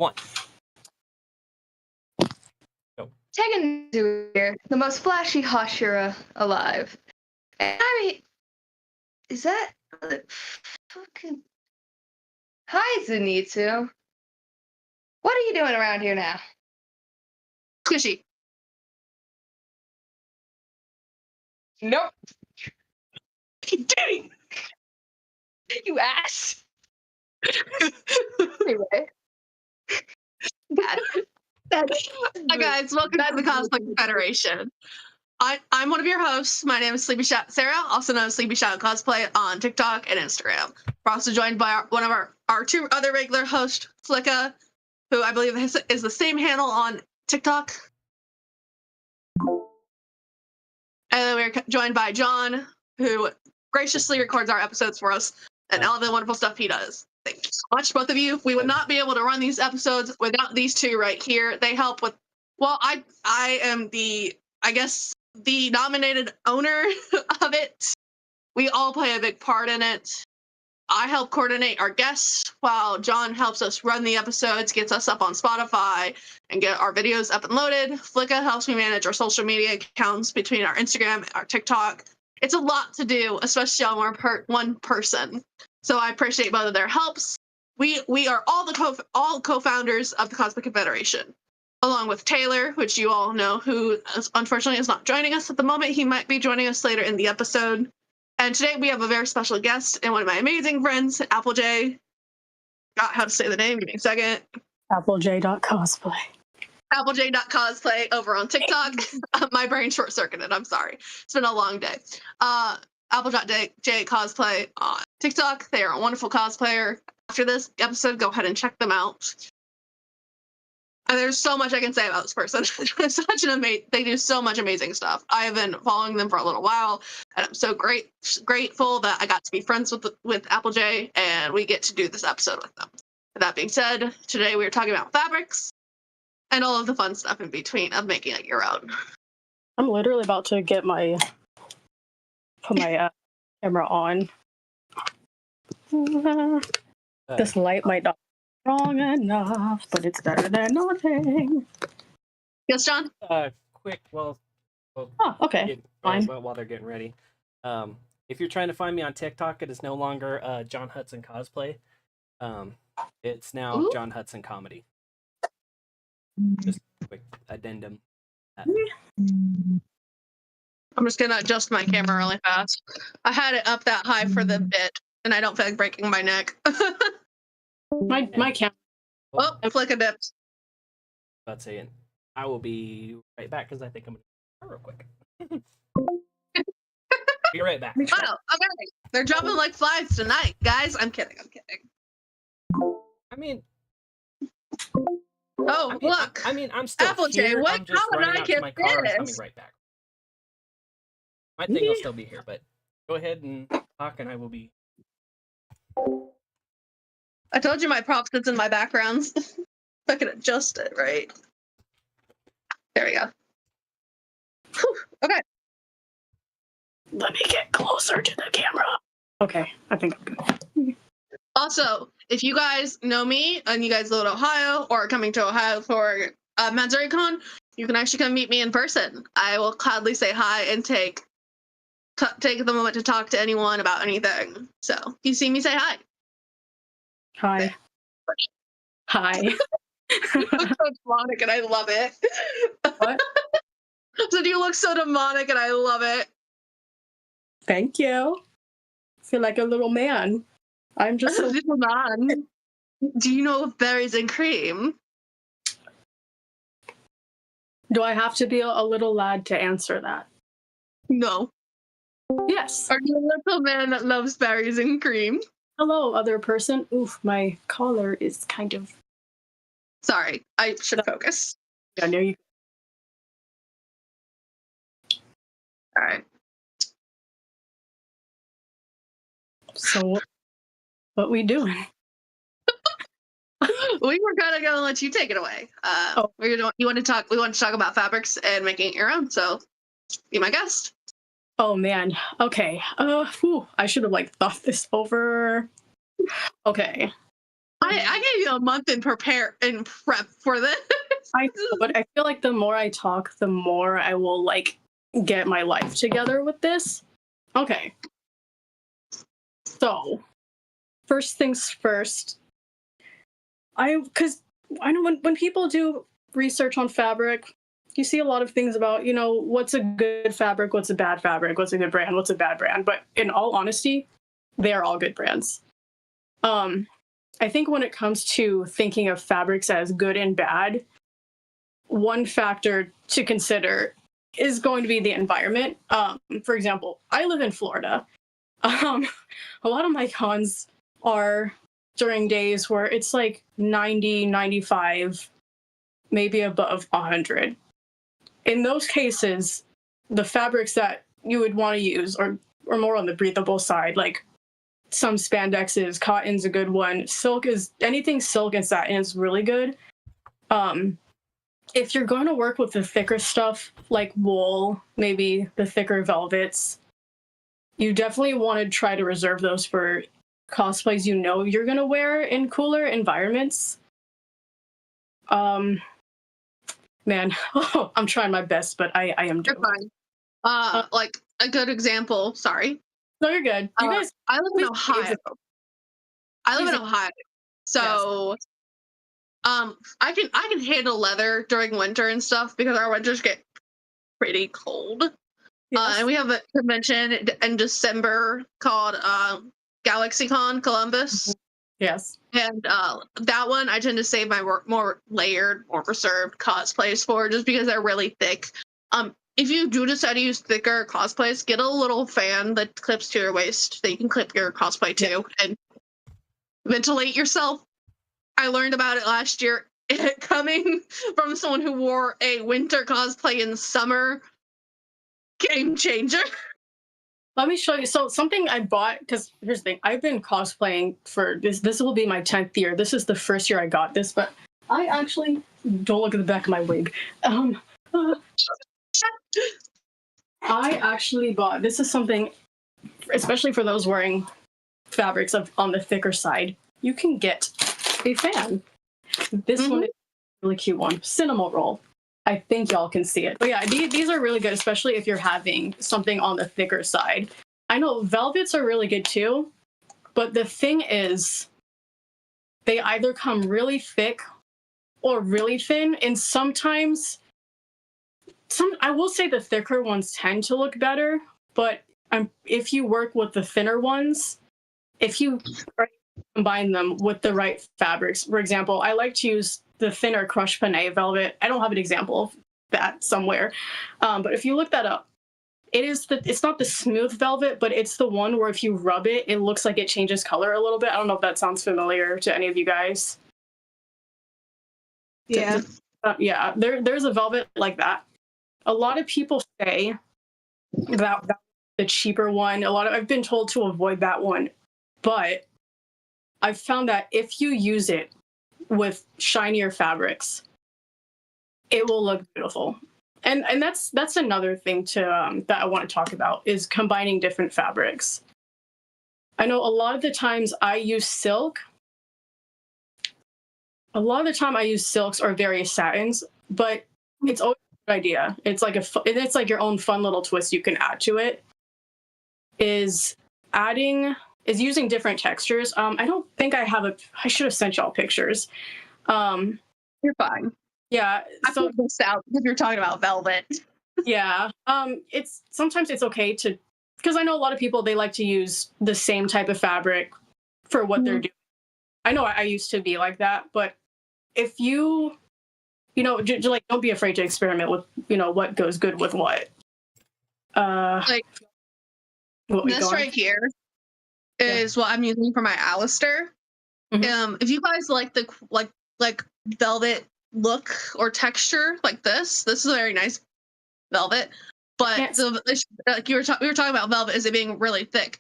One. Go. Tegan here, the most flashy Hashira alive. And I mean, is that fucking... Hi, Zenitsu. What are you doing around here now? Squishy. Nope. Dang! You ass. Anyway. Hi guys, welcome to the Cosplay Confederation. I'm one of your hosts. My name is Sleepy Shadow Sarah, also known as Sleepy Shadow Cosplay on TikTok and Instagram. We're also joined by one of our two other regular hosts, Flicka, who I believe is the same handle on TikTok. And then we're joined by John, who graciously records our episodes for us and all the wonderful stuff he does. Thank you so much, both of you. We would not be able to run these episodes without these two right here. They help with, well, I am the nominated owner of it. We all play a big part in it. I help coordinate our guests while John helps us run the episodes, gets us up on Spotify, and get our videos up and loaded. Flicka helps me manage our social media accounts between our Instagram and our TikTok. It's a lot to do, especially on one person. So I appreciate both of their helps. We are all co-founders of the Cosplay Confederation, along with Taylor, which you all know, who unfortunately is not joining us at the moment. He might be joining us later in the episode. And today we have a very special guest and one of my amazing friends, AppleJ. Got how to say the name, give me a second. AppleJ.cosplay. AppleJ.cosplay over on TikTok. My brain short-circuited, I'm sorry. It's been a long day. Apple.J cosplay on TikTok. They are a wonderful cosplayer. After this episode, go ahead and check them out. And there's so much I can say about this person. They do so much amazing stuff. I have been following them for a little while, and I'm so grateful that I got to be friends with AppleJ, and we get to do this episode with them. With that being said, today we are talking about fabrics and all of the fun stuff in between of making it your own. I'm literally about to put my camera on. This light might not be strong enough, but it's better than nothing. Yes, John? Quick, well okay. Fine. While they're getting ready. If you're trying to find me on TikTok, it is no longer John Hudson Cosplay. It's now John Hudson Comedy. Just a quick addendum. I'm just gonna adjust my camera really fast. I had it up that high for the bit, and I don't feel like breaking my neck. My camera. Oh, Flicka dipped. About saying, I will be right back because I think I'm gonna real quick. Be right back. Oh, okay. They're jumping like flies tonight, guys. I'm kidding. I mean, look. I'm still AppleJ, here. what? I'm just How running did I out to get my car and this? coming right back. My thing will still be here, but go ahead and talk, and I will be. I told you my prop sits in my backgrounds. I can adjust it, right? There we go. Whew. Okay. Let me get closer to the camera. Okay, I think I'm good. Also, if you guys know me and you guys live in Ohio or are coming to Ohio for MatsuriCon, you can actually come meet me in person. I will gladly say hi and take the moment to talk to anyone about anything. So if you see me, say hi. Hi. Hi. You look so demonic and I love it. What? So you look so demonic and I love it. Thank you. I feel like a little man. I'm just so... Little man. Do you know berries and cream? Do I have to be a little lad to answer that? No. Yes. Are you a little man that loves berries and cream? Hello, other person. Oof, my collar is kind of... Sorry, I should focus. Yeah, no, you... All right. So, what we doing? We were kind of gonna let you take it away. We want to talk about fabrics and making it your own. So, be my guest. Oh man. Okay. I should have thought this over. Okay. I gave you a month in prep for this. I know, but I feel like the more I talk, the more I will like get my life together with this. Okay. So, first things first. Because I know when people do research on fabric, you see a lot of things about, what's a good fabric, what's a bad fabric, what's a good brand, what's a bad brand. But in all honesty, they are all good brands. I think when it comes to thinking of fabrics as good and bad, one factor to consider is going to be the environment. For example, I live in Florida. A lot of my cons are during days where it's like 90, 95, maybe above 100. In those cases, the fabrics that you would want to use are more on the breathable side, like some spandexes, cotton's a good one. Anything silk and satin is really good. If you're going to work with the thicker stuff like wool, maybe the thicker velvets, you definitely want to try to reserve those for cosplays you're going to wear in cooler environments. Man, I'm trying my best, but I am doing fine. Like a good example, sorry. No, you're good. You guys, I live in Ohio. So yes. I can handle leather during winter and stuff because our winters get pretty cold. Yes. And we have a convention in December called GalaxyCon Columbus. Yes. And that one I tend to save my more layered, more reserved cosplays for, just because they're really thick. If you do decide to use thicker cosplays, get a little fan that clips to your waist that you can clip your cosplay to and ventilate yourself. I learned about it last year, coming from someone who wore a winter cosplay in the summer. Game changer. Let me show you. So something I bought, because here's the thing, I've been cosplaying for this will be my 10th year. This is the first year I got this, but I actually don't look at the back of my wig. I actually bought, this is something, especially for those wearing fabrics on the thicker side, you can get a fan. This one is a really cute one. Cinema roll. I think y'all can see it. But yeah, these are really good, especially if you're having something on the thicker side. I know velvets are really good too, but the thing is, they either come really thick or really thin, and sometimes I will say the thicker ones tend to look better, but if you work with the thinner ones, if you combine them with the right fabrics, for example, I like to use the thinner crushed panne velvet. I don't have an example of that somewhere, but if you look that up, it's not the smooth velvet, but it's the one where if you rub it, it looks like it changes color a little bit. I don't know if that sounds familiar to any of you guys. Yeah. Yeah, there's a velvet like that. A lot of people say that the cheaper one. I've been told to avoid that one, but I've found that if you use it with shinier fabrics, it will look beautiful. And that's another thing that I want to talk about is combining different fabrics. I know a lot of the times I use silk. A lot of the time I use silks or various satins, but it's always a good idea. It's like your own fun little twist you can add to it. Is using different textures. I don't think I should have sent y'all pictures. You're fine. Yeah. I pulled this out because you're talking about velvet. Yeah. Sometimes it's okay because I know a lot of people, they like to use the same type of fabric for what they're doing. I know I used to be like that, but if you don't be afraid to experiment with, what goes good with what. This right here is what I'm using for my Alistair. If you guys like the like velvet look or texture like this is a very nice velvet. But we were talking about velvet as it being really thick.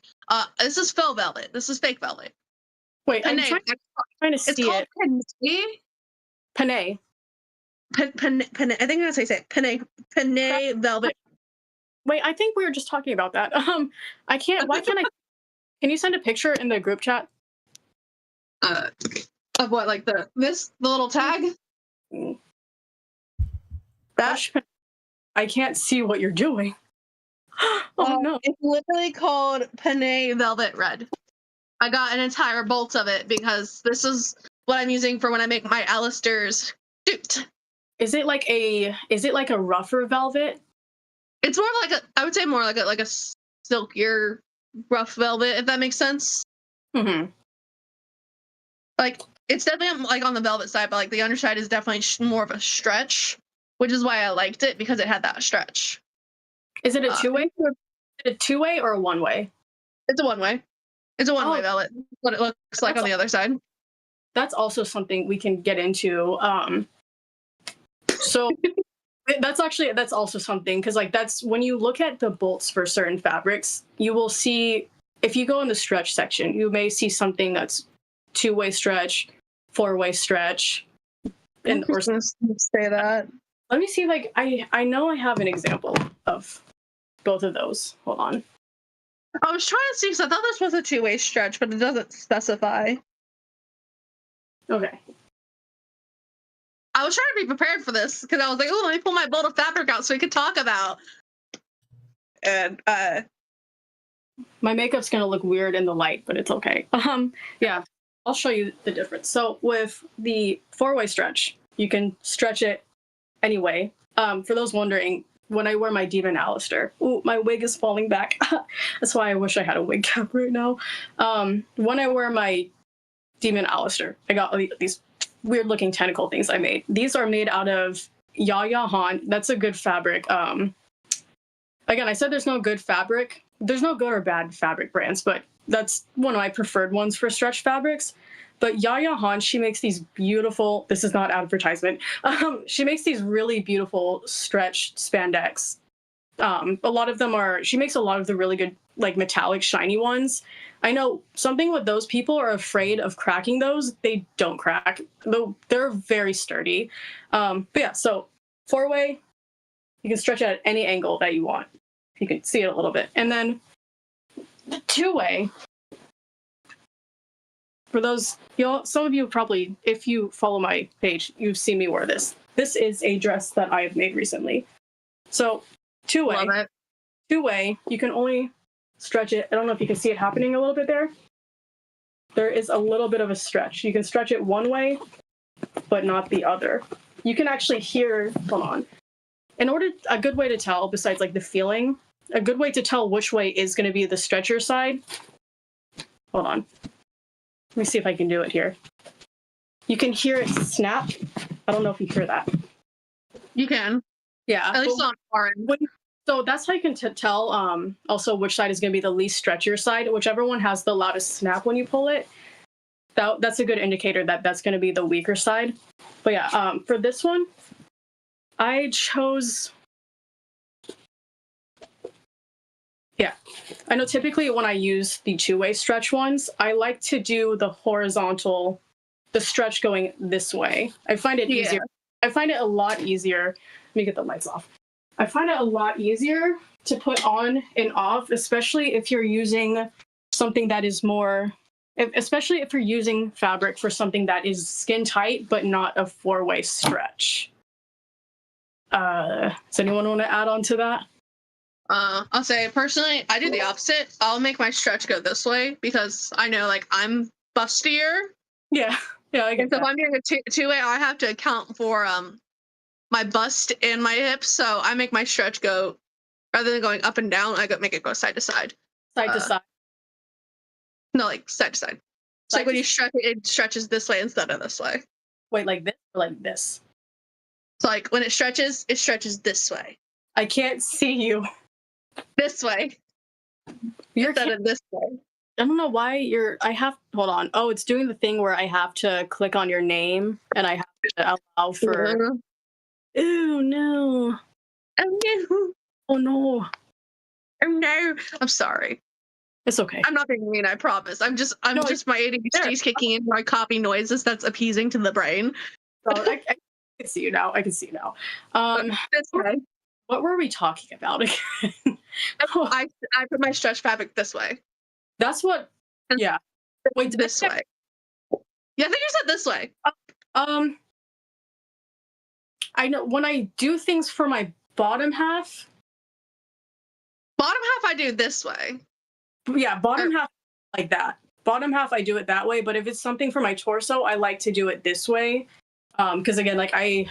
This is faux velvet. This is fake velvet. Wait, I'm trying to see it. Panne. Panne. I think that's how you say it. Panne velvet. Wait, I think we were just talking about that. I can't. Why can't I? Can you send a picture in the group chat? Of what, like the little tag? That I can't see what you're doing. Oh no. It's literally called Panay Velvet Red. I got an entire bolt of it because this is what I'm using for when I make my Alistair's suit. Is it like a rougher velvet? It's more like I would say more like a silkier rough velvet, if that makes sense. Mm-hmm. Like it's definitely like on the velvet side, but like the underside is definitely more of a stretch, which is why I liked it because it had that stretch. Is it a two-way? Is it a two-way or a one-way? It's a one-way. It's a one-way velvet. What it looks like on the other side. That's also something we can get into. So that's also something, because like that's when you look at the bolts for certain fabrics, you will see, if you go in the stretch section, you may see something that's two-way stretch, four-way stretch, and or say that. let me see if I know I have an example of both of those. Hold on. I was trying to see because I thought this was a two-way stretch, but it doesn't specify. Okay. I was trying to be prepared for this because I was like, oh, let me pull my bolt of fabric out so we could talk about. And my makeup's gonna look weird in the light, but it's okay. Yeah, I'll show you the difference. So with the four-way stretch, you can stretch it anyway. For those wondering, when I wear my Demon Alistair, ooh, my wig is falling back. That's why I wish I had a wig cap right now. When I wear my Demon Alistair, I got these weird looking tentacle things I made. These are made out of Yaya Han. That's a good fabric. Again, I said there's no good fabric. There's no good or bad fabric brands, but that's one of my preferred ones for stretch fabrics. But Yaya Han, she makes these beautiful, this is not advertisement, she makes these really beautiful stretch spandex. A lot of them are, she makes a lot of the really good, like metallic, shiny ones. I know something with those people are afraid of cracking those. They don't crack, though they're very sturdy. But yeah, so four-way, you can stretch it at any angle that you want. You can see it a little bit. And then the two-way, for those, some of you probably, if you follow my page, you've seen me wear this. This is a dress that I have made recently. So two-way, you can only stretch it. I don't know if you can see it happening a little bit there. There is a little bit of a stretch. You can stretch it one way, but not the other. You can actually hear, hold on. A good way to tell, besides like the feeling, a good way to tell which way is going to be the stretcher side. Hold on. Let me see if I can do it here. You can hear it snap. I don't know if you hear that. you can. Yeah. At least on our end. So that's how you can tell also which side is going to be the least stretchier side. Whichever one has the loudest snap when you pull it, that's a good indicator that that's going to be the weaker side. But yeah, for this one, I chose... Yeah, I know typically when I use the two-way stretch ones, I like to do the horizontal, the stretch going this way. I find it easier. I find it a lot easier. Let me get the lights off. I find it a lot easier to put on and off, especially if you're using something that is more, especially if you're using fabric for something that is skin tight, but not a four-way stretch. Does anyone want to add on to that? I'll say personally, I do the opposite. I'll make my stretch go this way because I know like I'm bustier. Yeah, I get and so that. if I'm doing a two-way, I have to account for my bust and my hips. So I make my stretch go rather than going up and down. I make it go side to side. Side to side. No, like side to side. It's like when you stretch it, it stretches this way instead of this way. Wait, like this or like this? So like when it stretches this way. I can't see you. This way. Instead of this way. I don't know why hold on. Oh, it's doing the thing where I have to click on your name and I have to allow for... Ew, no. Oh no. Oh no. Oh no. I'm sorry. It's okay. I'm not being mean, I promise. I'm just my ADHD is kicking in my copy noises that's appeasing to the brain. So I can see you now. This way. What were we talking about again? I put my stretch fabric this way. That's what. Yeah. Wait, this way. Yeah, I think you said this way. I know when I do things for my bottom half. Bottom half I do this way. Yeah, bottom half like that. Bottom half I do it that way, but if it's something for my torso, I like to do it this way. Because again, like I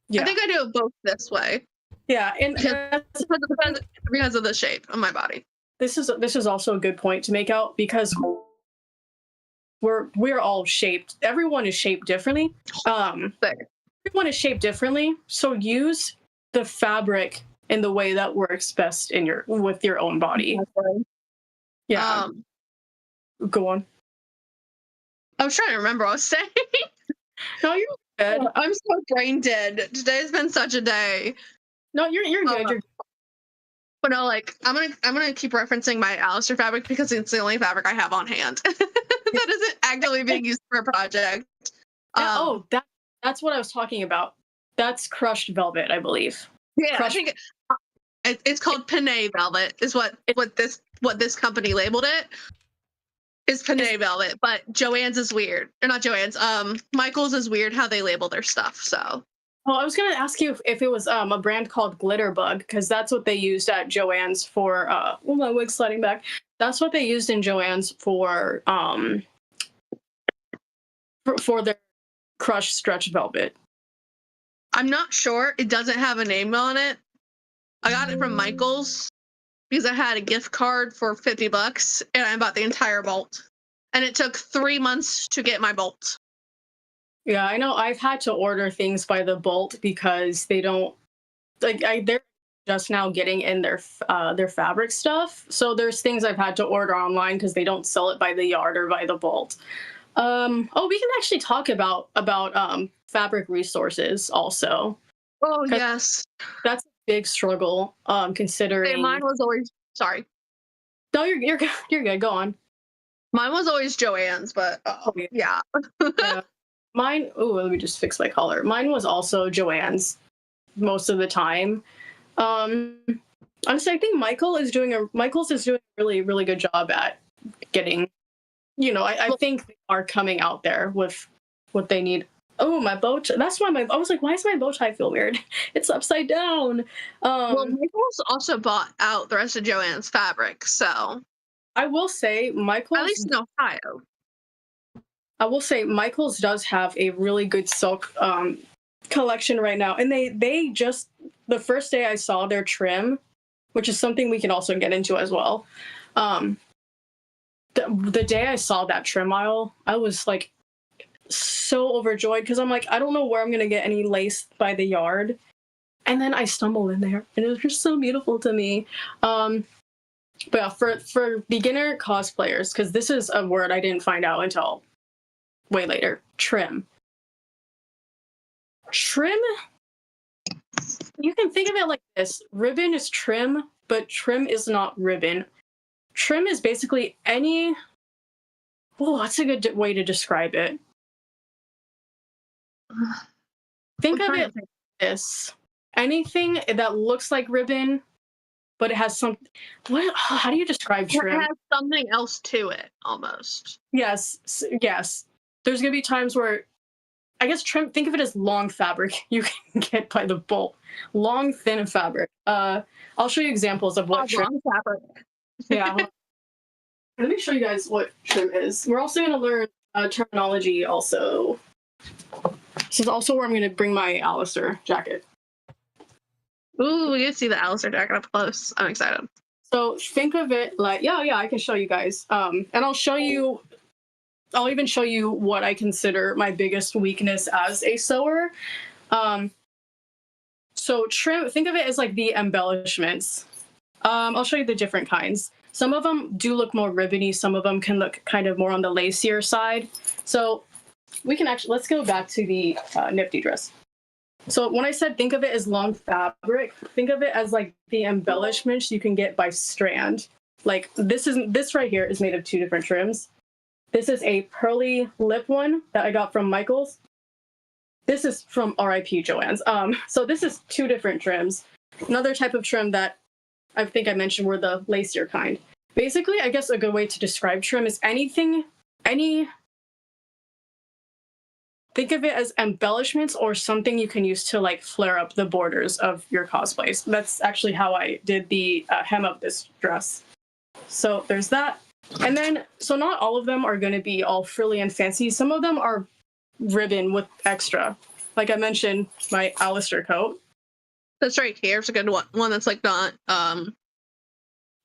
think I do it both this way. Yeah, and because of the shape of my body. This is also a good point to make out because we're all shaped. Everyone is shaped differently. Everyone is shaped differently. So use the fabric in the way that works best with your own body. Yeah. Go on. I was trying to remember what I was saying. No, you're good. I'm so brain dead. Today's been such a day. No, you're good. But no, like I'm gonna keep referencing my Alistair fabric because it's the only fabric I have on hand that isn't actively being used for a project. That's what I was talking about. That's crushed velvet, I believe. Yeah, I think it's called Panay velvet. Is what this company labeled it. Is Panay velvet, but Joann's is weird. Or not Joann's. Michael's is weird how they label their stuff. So. Well, I was going to ask you if it was a brand called Glitterbug, because that's what they used at Joann's for. My wig's sliding back. That's what they used in Joann's for their crushed stretch velvet. I'm not sure. It doesn't have a name on it. I got it from Michael's because I had a gift card for $50 and I bought the entire bolt. And it took 3 months to get my bolt. Yeah, I know. I've had to order things by the bolt because they don't they're just now getting in their fabric stuff. So there's things I've had to order online because they don't sell it by the yard or by the bolt. We can actually talk about fabric resources also. Oh yes, that's a big struggle. Considering mine was always No, you're good. Go on. Mine was always Joann's, but yeah. Yeah. Mine, let me just fix my color. Mine was also Joann's most of the time. Honestly, I think Michael's is doing a really, really good job at getting, I think they are coming out there with what they need. Oh, my bow tie. That's why I was like, why does my bow tie feel weird? It's upside down. Well, Michael's also bought out the rest of Joann's fabric, so. I will say Michael's. At least in Ohio. I will say Michael's does have a really good silk collection right now. And they just, the first day I saw their trim, which is something we can also get into as well. The day I saw that trim aisle, I was like so overjoyed because I'm like, I don't know where I'm going to get any lace by the yard. And then I stumbled in there and it was just so beautiful to me. But yeah, for beginner cosplayers, because this is a word I didn't find out until way later. Trim. You can think of it like this. Ribbon is trim, but trim is not ribbon. Trim is basically any... that's a good way to describe it. Think of it like this. Anything that looks like ribbon, but it has some... How do you describe trim? It has something else to it, almost. Yes. There's going to be times where, I guess trim, think of it as long fabric you can get by the bolt. Long, thin fabric. I'll show you examples of what trim... long fabric. Yeah. Let me show you guys what trim is. We're also going to learn terminology also. This is also where I'm going to bring my Alistair jacket. Ooh, we get to see the Alistair jacket up close. I'm excited. So think of it like, yeah, I can show you guys. And I'll even show you what I consider my biggest weakness as a sewer. So trim, think of it as like the embellishments. I'll show you the different kinds. Some of them do look more ribbony. Some of them can look kind of more on the lacier side. So we can actually, let's go back to the Nifty dress. So when I said think of it as long fabric, think of it as like the embellishments you can get by strand. Like this right here is made of 2 different trims. This is a pearly lip one that I got from Michael's. This is from RIP Joann's. So this is 2 different trims. Another type of trim that I think I mentioned were the lacier kind. Basically, I guess a good way to describe trim is any think of it as embellishments or something you can use to like flare up the borders of your cosplays. That's actually how I did the hem of this dress. So there's that. And then, so not all of them are going to be all frilly and fancy. Some of them are ribbon with extra. Like I mentioned, my Alistair coat. That's right here. It's a good one. One that's like not.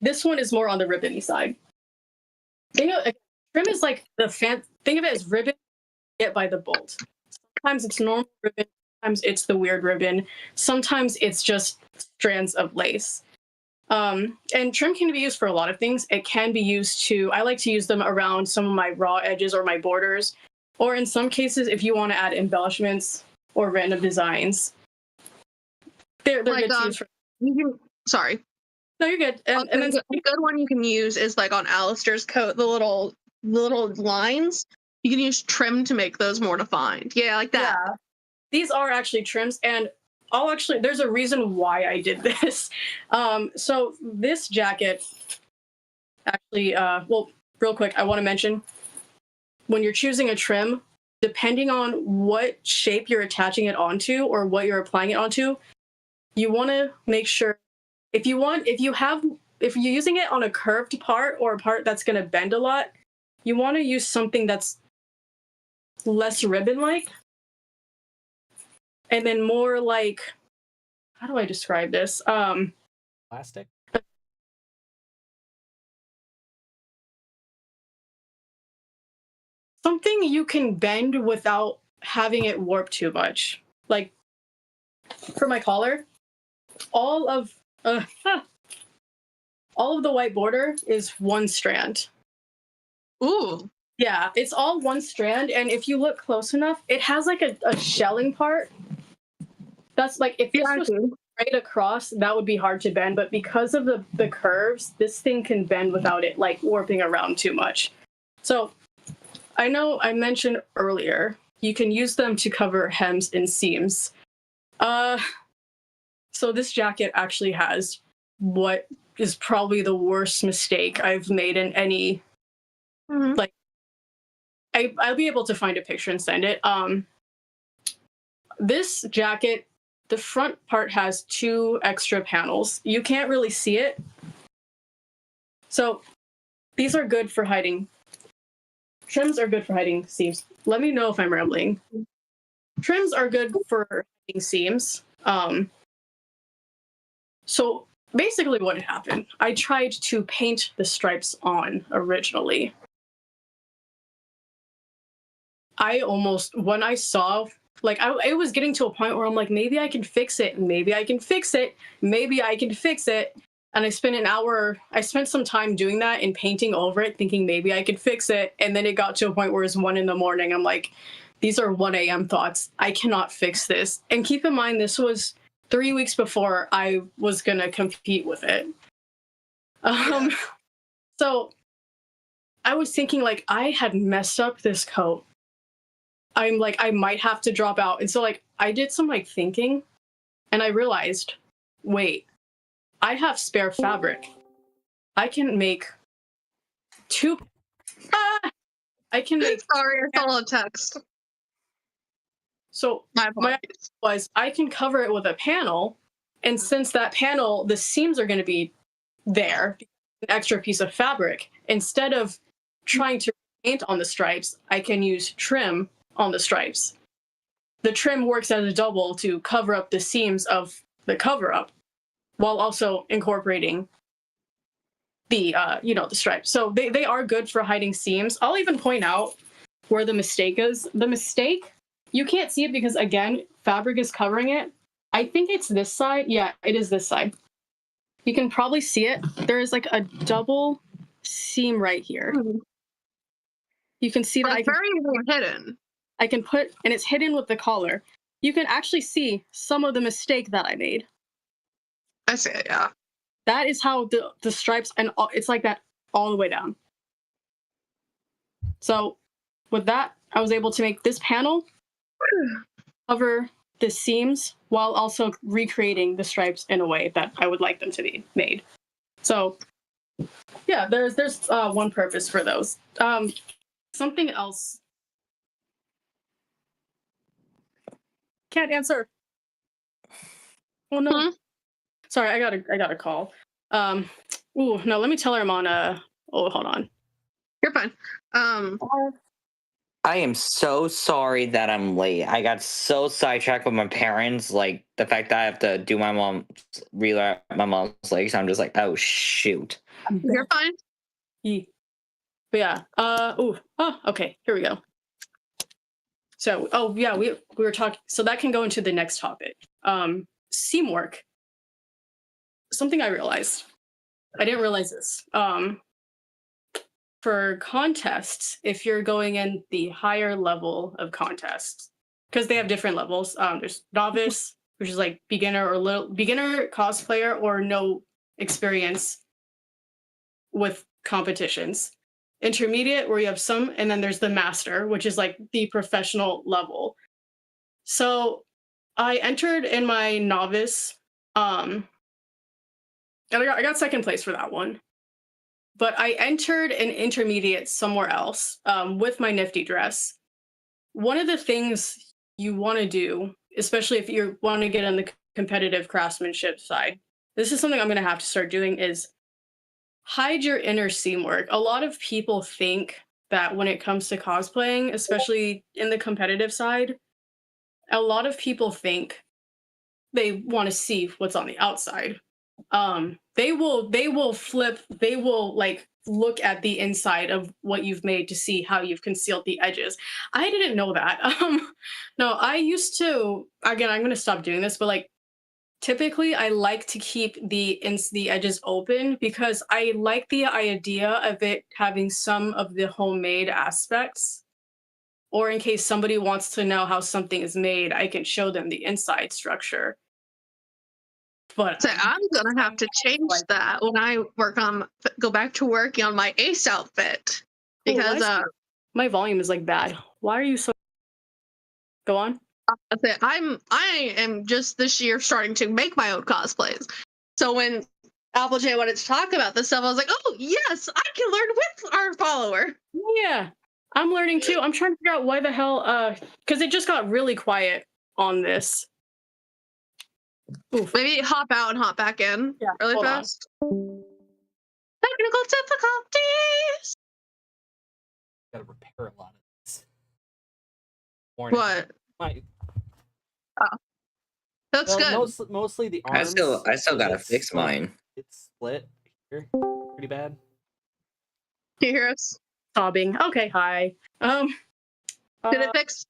This one is more on the ribbony side. Trim is like the think of it as ribbon get by the bolt. Sometimes it's normal ribbon, sometimes it's the weird ribbon, sometimes it's just strands of lace. And trim can be used for a lot of things. It can be used to, I like to use them around some of my raw edges or my borders, or in some cases, if you want to add embellishments or random designs. They're like, good to use for. Sorry. No, you're good. And then a good one you can use is like on Alistair's coat, the little lines. You can use trim to make those more defined. Yeah, like that. Yeah. These are actually trims, and there's a reason why I did this. So this jacket, actually, well, real quick, I want to mention, when you're choosing a trim, depending on what shape you're attaching it onto or what you're applying it onto, you want to make sure, if you're using it on a curved part or a part that's going to bend a lot, you want to use something that's less ribbon-like, and then more like, how do I describe this? Plastic. Something you can bend without having it warp too much. Like for my collar, all of the white border is one strand. Ooh. Yeah, it's all one strand, and if you look close enough, it has like a shelling part. That's like, if this was straight across, that would be hard to bend, but because of the curves, this thing can bend without it like warping around too much. So I know I mentioned earlier, you can use them to cover hems and seams. So this jacket actually has what is probably the worst mistake I've made in any, like, I'll be able to find a picture and send it. This jacket, the front part has 2 extra panels. You can't really see it. So these are good for hiding. Trims are good for hiding seams. Let me know if I'm rambling. Trims are good for hiding seams. So basically what happened, I tried to paint the stripes on originally. I almost, when I saw, like, I was getting to a point where I'm like, maybe I can fix it, maybe I can fix it, maybe I can fix it. And I spent some time doing that and painting over it, thinking maybe I could fix it. And then it got to a point where it's 1 a.m. I'm like, these are 1 a.m. thoughts. I cannot fix this. And keep in mind, this was 3 weeks before I was going to compete with it. So I was thinking, like, I had messed up this coat. I'm like, I might have to drop out. And so, like, I did some, like, thinking, and I realized, wait, I have spare fabric. I can make 2. I can make. Sorry, it's all a text. So my idea was, I can cover it with a panel, and since that panel, the seams are going to be there, an extra piece of fabric. Instead of trying to paint on the stripes, I can use trim on the stripes. The trim works as a double to cover up the seams of the cover-up, while also incorporating the the stripes. So they are good for hiding seams. I'll even point out where the mistake is. The mistake, you can't see it because, again, fabric is covering it. I think it's this side. Yeah, it is this side. You can probably see it. There is like a double seam right here. You can see that. It's very hidden. I can put, and it's hidden with the collar. You can actually see some of the mistake that I made. I see it, yeah. That is how the stripes, and it's like that all the way down. So with that, I was able to make this panel cover the seams while also recreating the stripes in a way that I would like them to be made. So yeah, there's one purpose for those. Something else. Can't answer. Oh no. Hmm? Sorry, I got a call. Ooh, no, let me tell her I'm on oh, hold on. You're fine. I am so sorry that I'm late. I got so sidetracked with my parents, like the fact that I have to do my reroute my mom's legs. I'm just like, oh shoot. You're fine. But yeah. Okay. Here we go. So, oh yeah, we were talking. So that can go into the next topic. Seam work. Something I realized. I didn't realize this. For contests, if you're going in the higher level of contests, because they have different levels. There's novice, which is like beginner or beginner cosplayer or no experience with competitions. Intermediate, where you have some, and then there's the master, which is like the professional level. So I entered in my novice, and I got second place for that one. But I entered an intermediate somewhere else with my nifty dress. One of the things you want to do, especially if you want to get on the competitive craftsmanship side, this is something I'm going to have to start doing, is hide your inner seam work. A lot of people think that when it comes to cosplaying, especially in the competitive side, a lot of people think they want to see what's on the outside. They will flip, they will like look at the inside of what you've made to see how you've concealed the edges. I didn't know that. No, I used to, again, I'm going to stop doing this, but like typically I like to keep the edges open because I like the idea of it having some of the homemade aspects, or in case somebody wants to know how something is made, I can show them the inside structure. But So I'm gonna have to change that when I go back to working on my ace outfit, because my volume is like bad. Why are you so? Go on. I am just this year starting to make my own cosplays. So when Applejack wanted to talk about this stuff, I was like, oh yes, I can learn with our follower. Yeah, I'm learning too. I'm trying to figure out why the hell, because it just got really quiet on this. Oof. Maybe hop out and hop back in really fast. Technical difficulties. Gotta repair a lot of this. What? That's good. Mostly the arms. I still gotta fix mine. It's split here, pretty bad. Can you hear us? Sobbing. Okay, hi. Did it fix?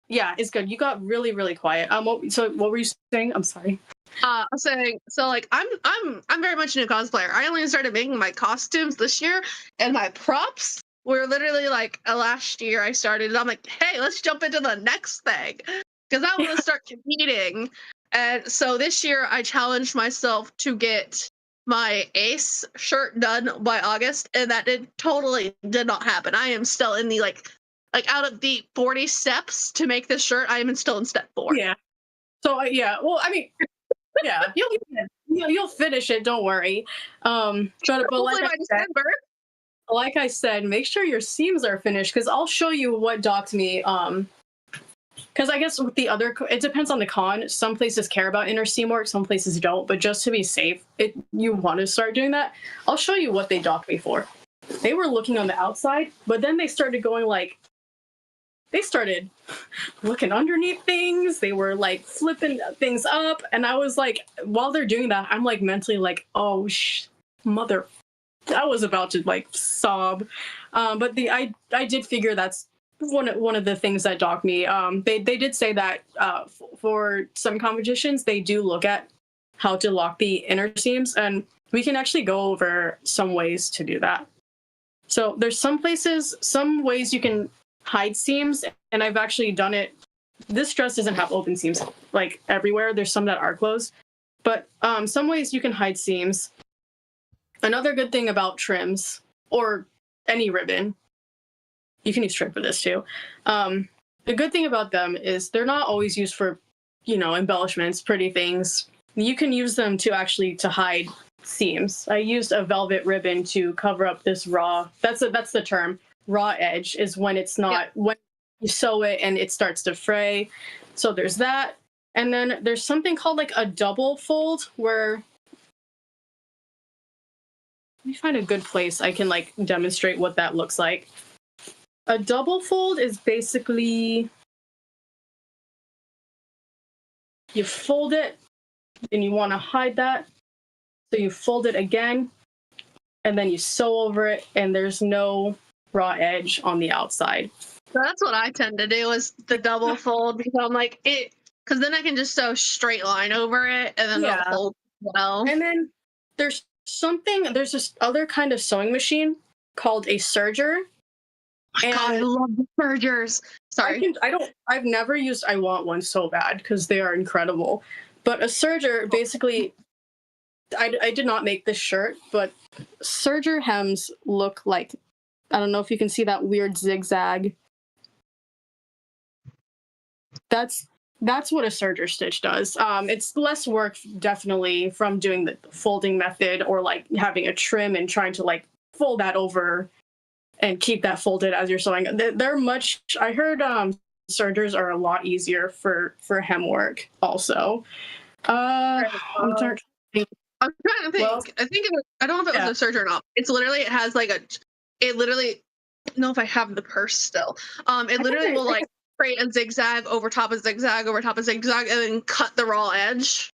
Yeah, it's good. You got really, really quiet. So what were you saying? I'm sorry. I'm saying, so like I'm very much a new cosplayer. I only started making my costumes this year, and my props were literally like last year I started. And I'm like, hey, let's jump into the next thing because I want to start competing. And so this year I challenged myself to get my ace shirt done by August, and that totally did not happen. I am still in the like out of the 40 steps to make this shirt, I am still in step 4. Yeah. So well, I mean, yeah, you'll finish it. Don't worry. But like I said, make sure your seams are finished because I'll show you what docked me. Because I guess with the other, it depends on the con. Some places care about inner seam work, some places don't. But just to be safe, you want to start doing that. I'll show you what they docked me for. They were looking on the outside, but then they started going like. They started looking underneath things. They were like flipping things up. And I was like, while they're doing that, I'm like mentally like, oh, mother. I was about to like sob. But I did figure that's one of the things that docked me. They did say that for some competitions, they do look at how to lock the inner seams. And we can actually go over some ways to do that. So there's some ways you can hide seams, and I've actually done it. This dress doesn't have open seams like everywhere. There's some that are closed, but some ways you can hide seams. Another good thing about trims or any ribbon, you can use trim for this too. The good thing about them is they're not always used for, embellishments, pretty things. You can use them to hide seams. I used a velvet ribbon to cover up this raw. That's the term. Raw edge is when it's not when you sew it and it starts to fray. So there's that. And then there's something called like a double fold where, let me find a good place I can like demonstrate what that looks like. A double fold is basically you fold it and you want to hide that. So you fold it again and then you sew over it and there's no raw edge on the outside. That's what I tend to do is the double fold because I'm like it because then I can just sew straight line over it and then it'll hold well. And then there's this other kind of sewing machine called a serger. God, I love the sergers. Sorry. I've never used, I want one so bad because they are incredible. But a serger, basically, I did not make this shirt, but serger hems look like, I don't know if you can see that weird zigzag. That's what a serger stitch does. It's less work, definitely, from doing the folding method or like having a trim and trying to like fold that over and keep that folded as you're sewing. They're much. I heard sergers are a lot easier for hem work. Also, I'm trying to think. I think I don't know if it was a serger or not. It's literally it has like I don't know if I have the purse still. It literally will like create a zigzag over top of zigzag over top of zigzag and then cut the raw edge.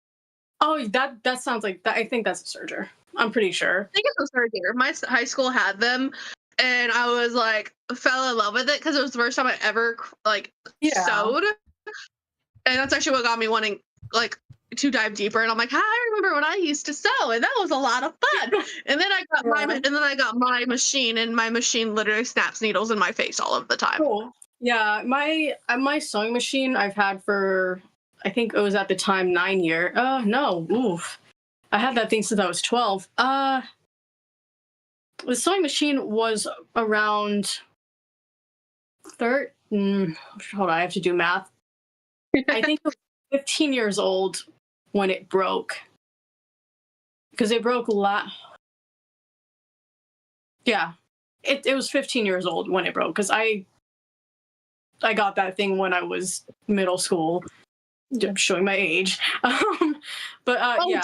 Oh, that sounds like that. I think that's a serger. I'm pretty sure. I think it's a serger. My high school had them, and I was like fell in love with it because it was the first time I ever like sewed, and that's actually what got me wanting like to dive deeper. And I'm like, I remember when I used to sew, and that was a lot of fun. And then I got my machine, and my machine literally snaps needles in my face all of the time. Cool. Yeah, my sewing machine I've had for, I think it was at the time 9 years. No, oof. I had that thing since I was 12. The sewing machine was around 13. Hold on, I have to do math. I think it was 15 years old when it broke. Because it broke Yeah, it was 15 years old when it broke because I got that thing when I was middle school. I'm showing my age. Yeah.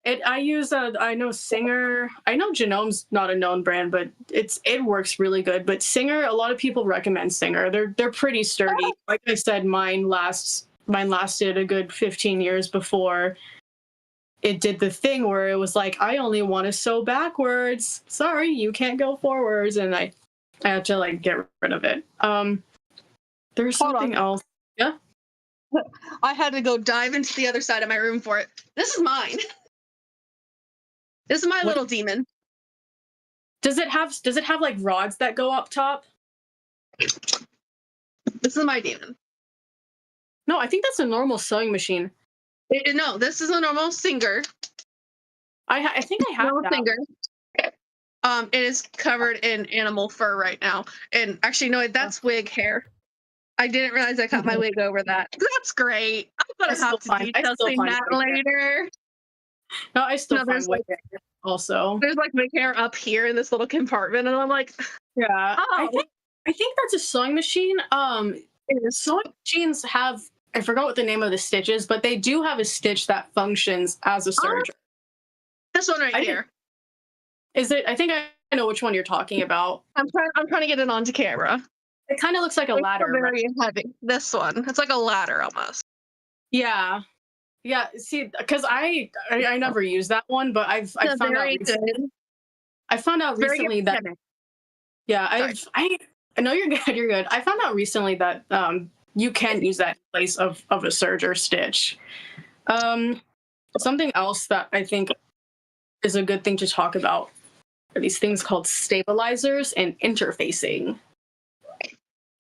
Shit. I know Singer. I know Genome's not a known brand, but it works really good. But Singer, a lot of people recommend Singer. They're pretty sturdy. Like I said, mine lasted a good 15 years before it did the thing where it was like, I only want to sew backwards. Sorry, you can't go forwards, and I had to like get rid of it. There's something else. Yeah. I had to go dive into the other side of my room for it. This is mine. This is my little demon. Does it have like rods that go up top? This is my demon. No, I think that's a normal sewing machine. No, this is a normal Singer. I think I have that. Singer. It is covered in animal fur right now. And actually, no, that's wig hair. I didn't realize I cut my wig over that. That's great. I'm gonna have to detail that later. No, I still find wig hair also. There's like wig hair up here in this little compartment, and I'm like, yeah. Oh. I think that's a sewing machine. Sewing machines have, I forgot what the name of the stitch is, but they do have a stitch that functions as a serger. This one right here. Is it? I think I know which one you're talking about. I'm trying to get it onto camera. It kind of looks like a ladder. Very heavy. This one. It's like a ladder almost. Yeah. Yeah. See, because I never used that one, but I found out recently. I found out recently that. Yeah, I know you're good. You're good. I found out recently that you can use that in place of a serger stitch. Something else that I think is a good thing to talk about are these things called stabilizers and interfacing.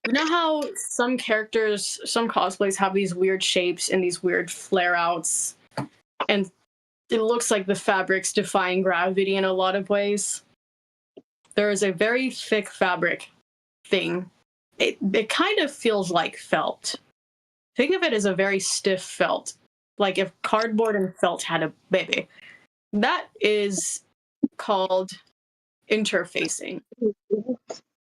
You know how some characters, some cosplays have these weird shapes and these weird flare-outs, and it looks like the fabric's defying gravity in a lot of ways? There is a very thick fabric thing. It kind of feels like felt. Think of it as a very stiff felt, like if cardboard and felt had a baby. That is called interfacing.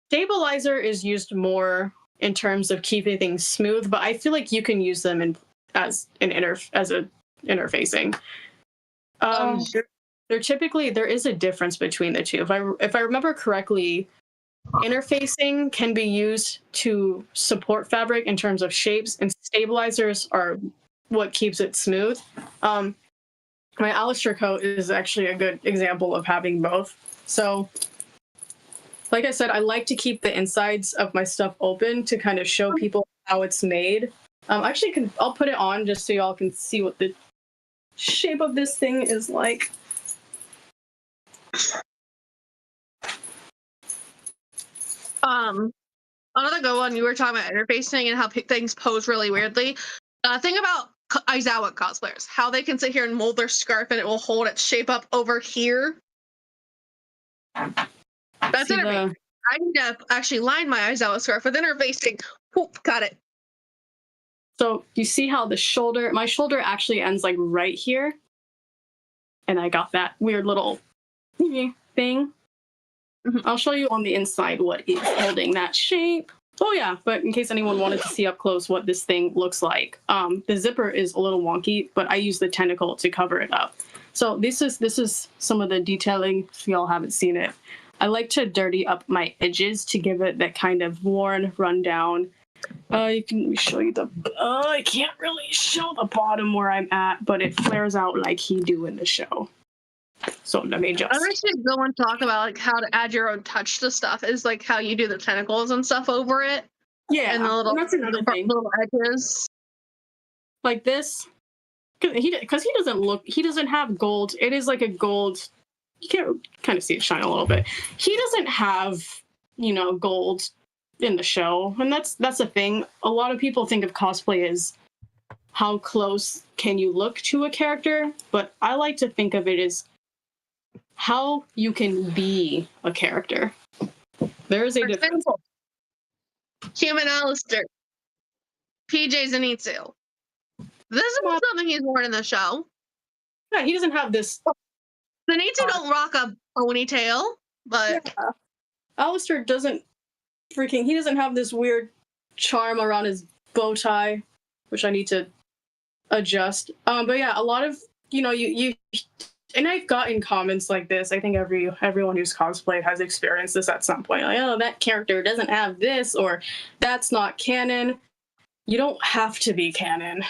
Stabilizer is used more in terms of keeping things smooth, but I feel like you can use them as a interfacing. There is a difference between the two. If I remember correctly, interfacing can be used to support fabric in terms of shapes, and stabilizers are what keeps it smooth. My Alistair coat is actually a good example of having both. So, like I said, I like to keep the insides of my stuff open to kind of show people how it's made. I'll put it on just so y'all can see what the shape of this thing is like. Another good one, you were talking about interfacing and how things pose really weirdly. Think about Aizawa cosplayers, how they can sit here and mold their scarf and it will hold its shape up over here. That's interfacing. I need to actually line my Aizawa scarf with interfacing. Whoop, got it. So you see how my shoulder actually ends like right here. And I got that weird little thing. I'll show you on the inside what is holding that shape. Oh yeah, but in case anyone wanted to see up close what this thing looks like, the zipper is a little wonky, but I use the tentacle to cover it up. So this is some of the detailing if y'all haven't seen it. I like to dirty up my edges to give it that kind of worn, rundown. You can show you I can't really show the bottom where I'm at, but it flares out like he do in the show. So let me just. I'm actually going to talk about like how to add your own touch to stuff. Is like how you do the tentacles and stuff over it. Yeah, and that's another thing. Little edges. Like this, because he doesn't have gold. It is like a gold. You can kind of see it shine a little bit. He doesn't have, gold in the show, and that's the thing. A lot of people think of cosplay as how close can you look to a character, but I like to think of it as how you can be a character. There is a difference. Human Alistair. PJ Zenitsu. This is something he's worn in the show. Yeah, he doesn't have this. Zenitsu don't rock a ponytail, but yeah. Alistair doesn't he doesn't have this weird charm around his bow tie, which I need to adjust. But yeah, a lot of, you and I've gotten comments like this. I think everyone who's cosplayed has experienced this at some point. Like, oh, that character doesn't have this, or that's not canon. You don't have to be canon.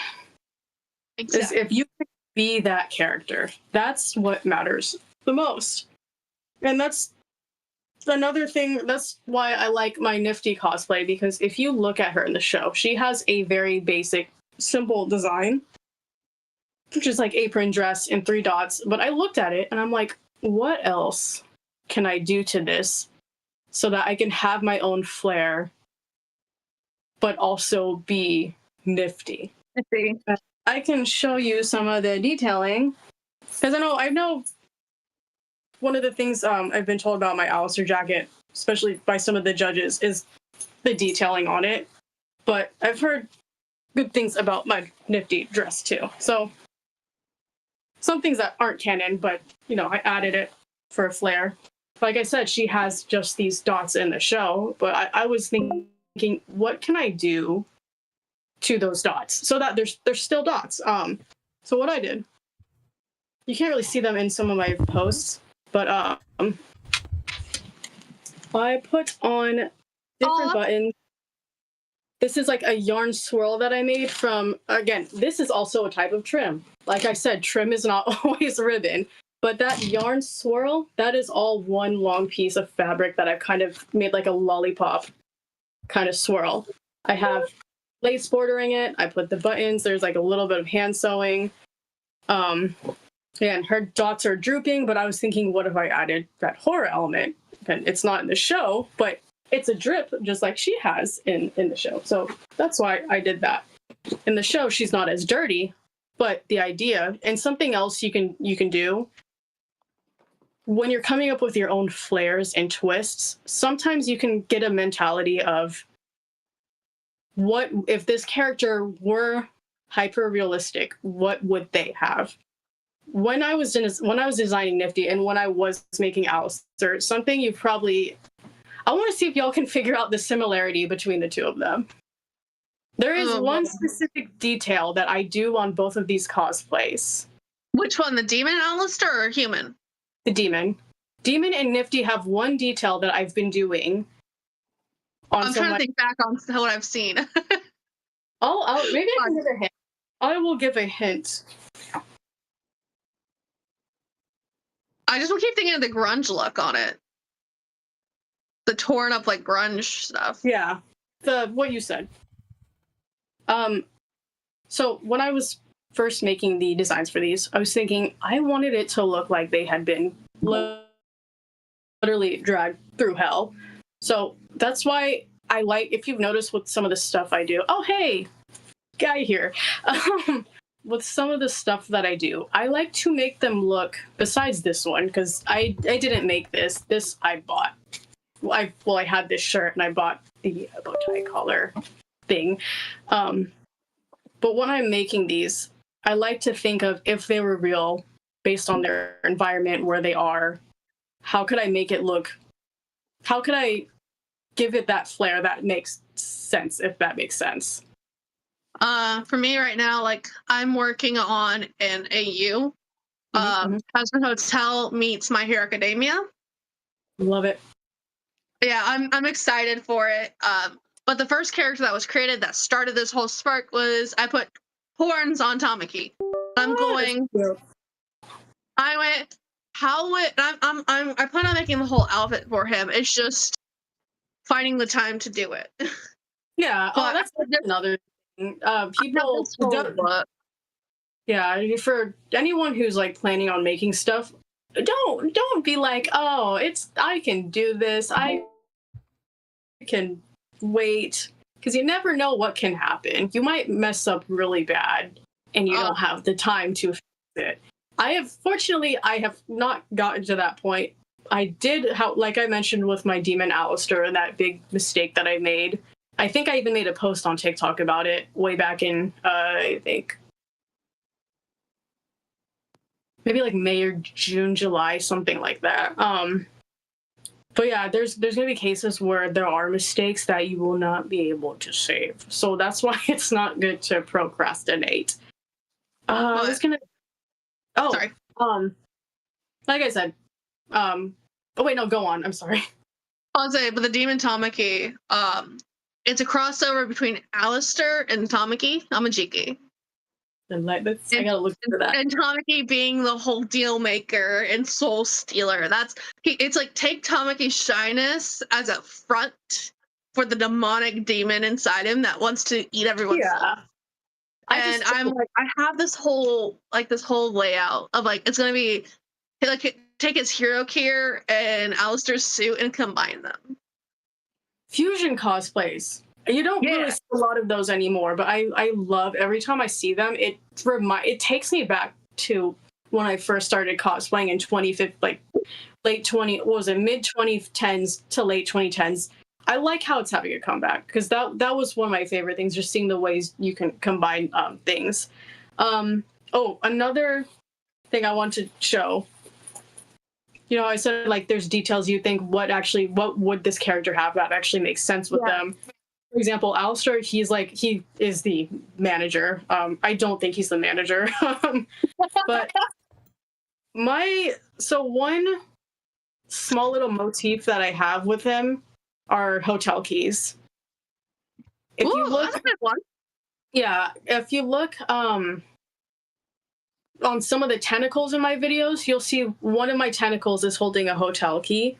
Exactly. If you can be that character, that's what matters the most. And that's another thing. That's why I like my Nifty cosplay, because if you look at her in the show, she has a very basic, simple design, which is like apron dress and 3 dots. But I looked at it and I'm like, what else can I do to this so that I can have my own flair, but also be nifty? I can show you some of the detailing, because I know one of the things I've been told about my Alistair jacket, especially by some of the judges, is the detailing on it. But I've heard good things about my Nifty dress too. So some things that aren't canon, but I added it for a flair. Like I said, she has just these dots in the show, but I was thinking, what can I do to those dots so that there's still dots? So what I did, you can't really see them in some of my posts, but I put on different buttons. This is like a yarn swirl that I made from, again, this is also a type of trim. Like I said, trim is not always ribbon, but that yarn swirl, that is all one long piece of fabric that I've kind of made like a lollipop kind of swirl. I have lace bordering it. I put the buttons. There's like a little bit of hand sewing. And her dots are drooping, but I was thinking, what if I added that horror element? And it's not in the show, but it's a drip just like she has in the show. So that's why I did that. In the show, she's not as dirty, but the idea, and something else you can do when you're coming up with your own flares and twists, sometimes you can get a mentality of, what if this character were hyper realistic, what would they have? When I was designing Nifty and when I was making Alistair, something I want to see if y'all can figure out the similarity between the two of them. There is one specific detail that I do on both of these cosplays. Which one, the demon Alistair or human? The demon. Demon and Nifty have one detail that I've been doing. I'm trying to think back on what I've seen. Maybe I can give a hint. I will give a hint. I just keep thinking of the grunge look on it. The torn up like grunge stuff. Yeah, what you said. So when I was first making the designs for these, I was thinking I wanted it to look like they had been literally dragged through hell. So that's why I like, if you've noticed with some of the stuff I do, oh hey, guy here. With some of the stuff that I do, I like to make them look, besides this one, because I didn't make this I bought. I had this shirt and I bought the bow tie collar thing. But when I'm making these, I like to think of if they were real, based on their environment, where they are, how could I make it look, how could I give it that flair that makes sense, if that makes sense? For me right now, like I'm working on an AU. Husband Hotel meets My Hero Academia. Love it. Yeah, I'm excited for it. But the first character that was created that started this whole spark was I put horns on Tamaki. I'm going. I went. How would I plan on making the whole outfit for him? It's just finding the time to do it. Yeah. Oh, that's another thing. People. Yeah, for anyone who's like planning on making stuff, don't be like, oh, I can do this. I can wait, because you never know what can happen. You might mess up really bad and you don't have the time to fix it. Fortunately, I have not gotten to that point. I did, like I mentioned with my demon Alistair and that big mistake that I made. I think I even made a post on TikTok about it way back in, I think, maybe like May or June, July, something like that. But yeah, there's gonna be cases where there are mistakes that you will not be able to save. So that's why it's not good to procrastinate. I was gonna. Oh, sorry. Like I said. Oh wait, no, go on. I'm sorry. I'll say, but the demon Tamaki, it's a crossover between Alistair and Tamaki Amajiki. I gotta look into that. And Tamaki being the whole deal maker and soul stealer. It's like take Tamaki's shyness as a front for the demonic demon inside him that wants to eat everyone's soul. And I'm like, I have this whole layout of like, it's gonna be like take his hero gear and Alistair's suit and combine them. Fusion cosplays. You don't really see a lot of those anymore, but I love, every time I see them, it takes me back to when I first started cosplaying in 2015, like mid 2010s to late 2010s. I like how it's having a comeback, because that was one of my favorite things, just seeing the ways you can combine things. Another thing I want to show. You know, I said like there's details you think what would this character have that actually makes sense with them. For example, Alistair, he is the manager. I don't think he's the manager. But one small little motif that I have with him are hotel keys. If you look, that's a good one. Yeah, if you look on some of the tentacles in my videos, you'll see one of my tentacles is holding a hotel key.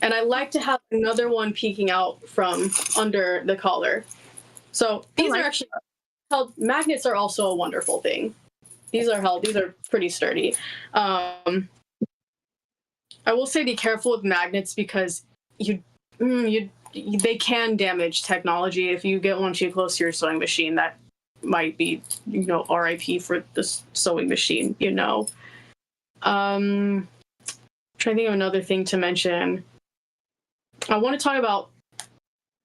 And I like to have another one peeking out from under the collar. So these are actually held. Magnets are also a wonderful thing. These are held. These are pretty sturdy. I will say be careful with magnets, because they can damage technology. If you get one too close to your sewing machine, that might be, RIP for the sewing machine. Trying to think of another thing to mention. I want to talk about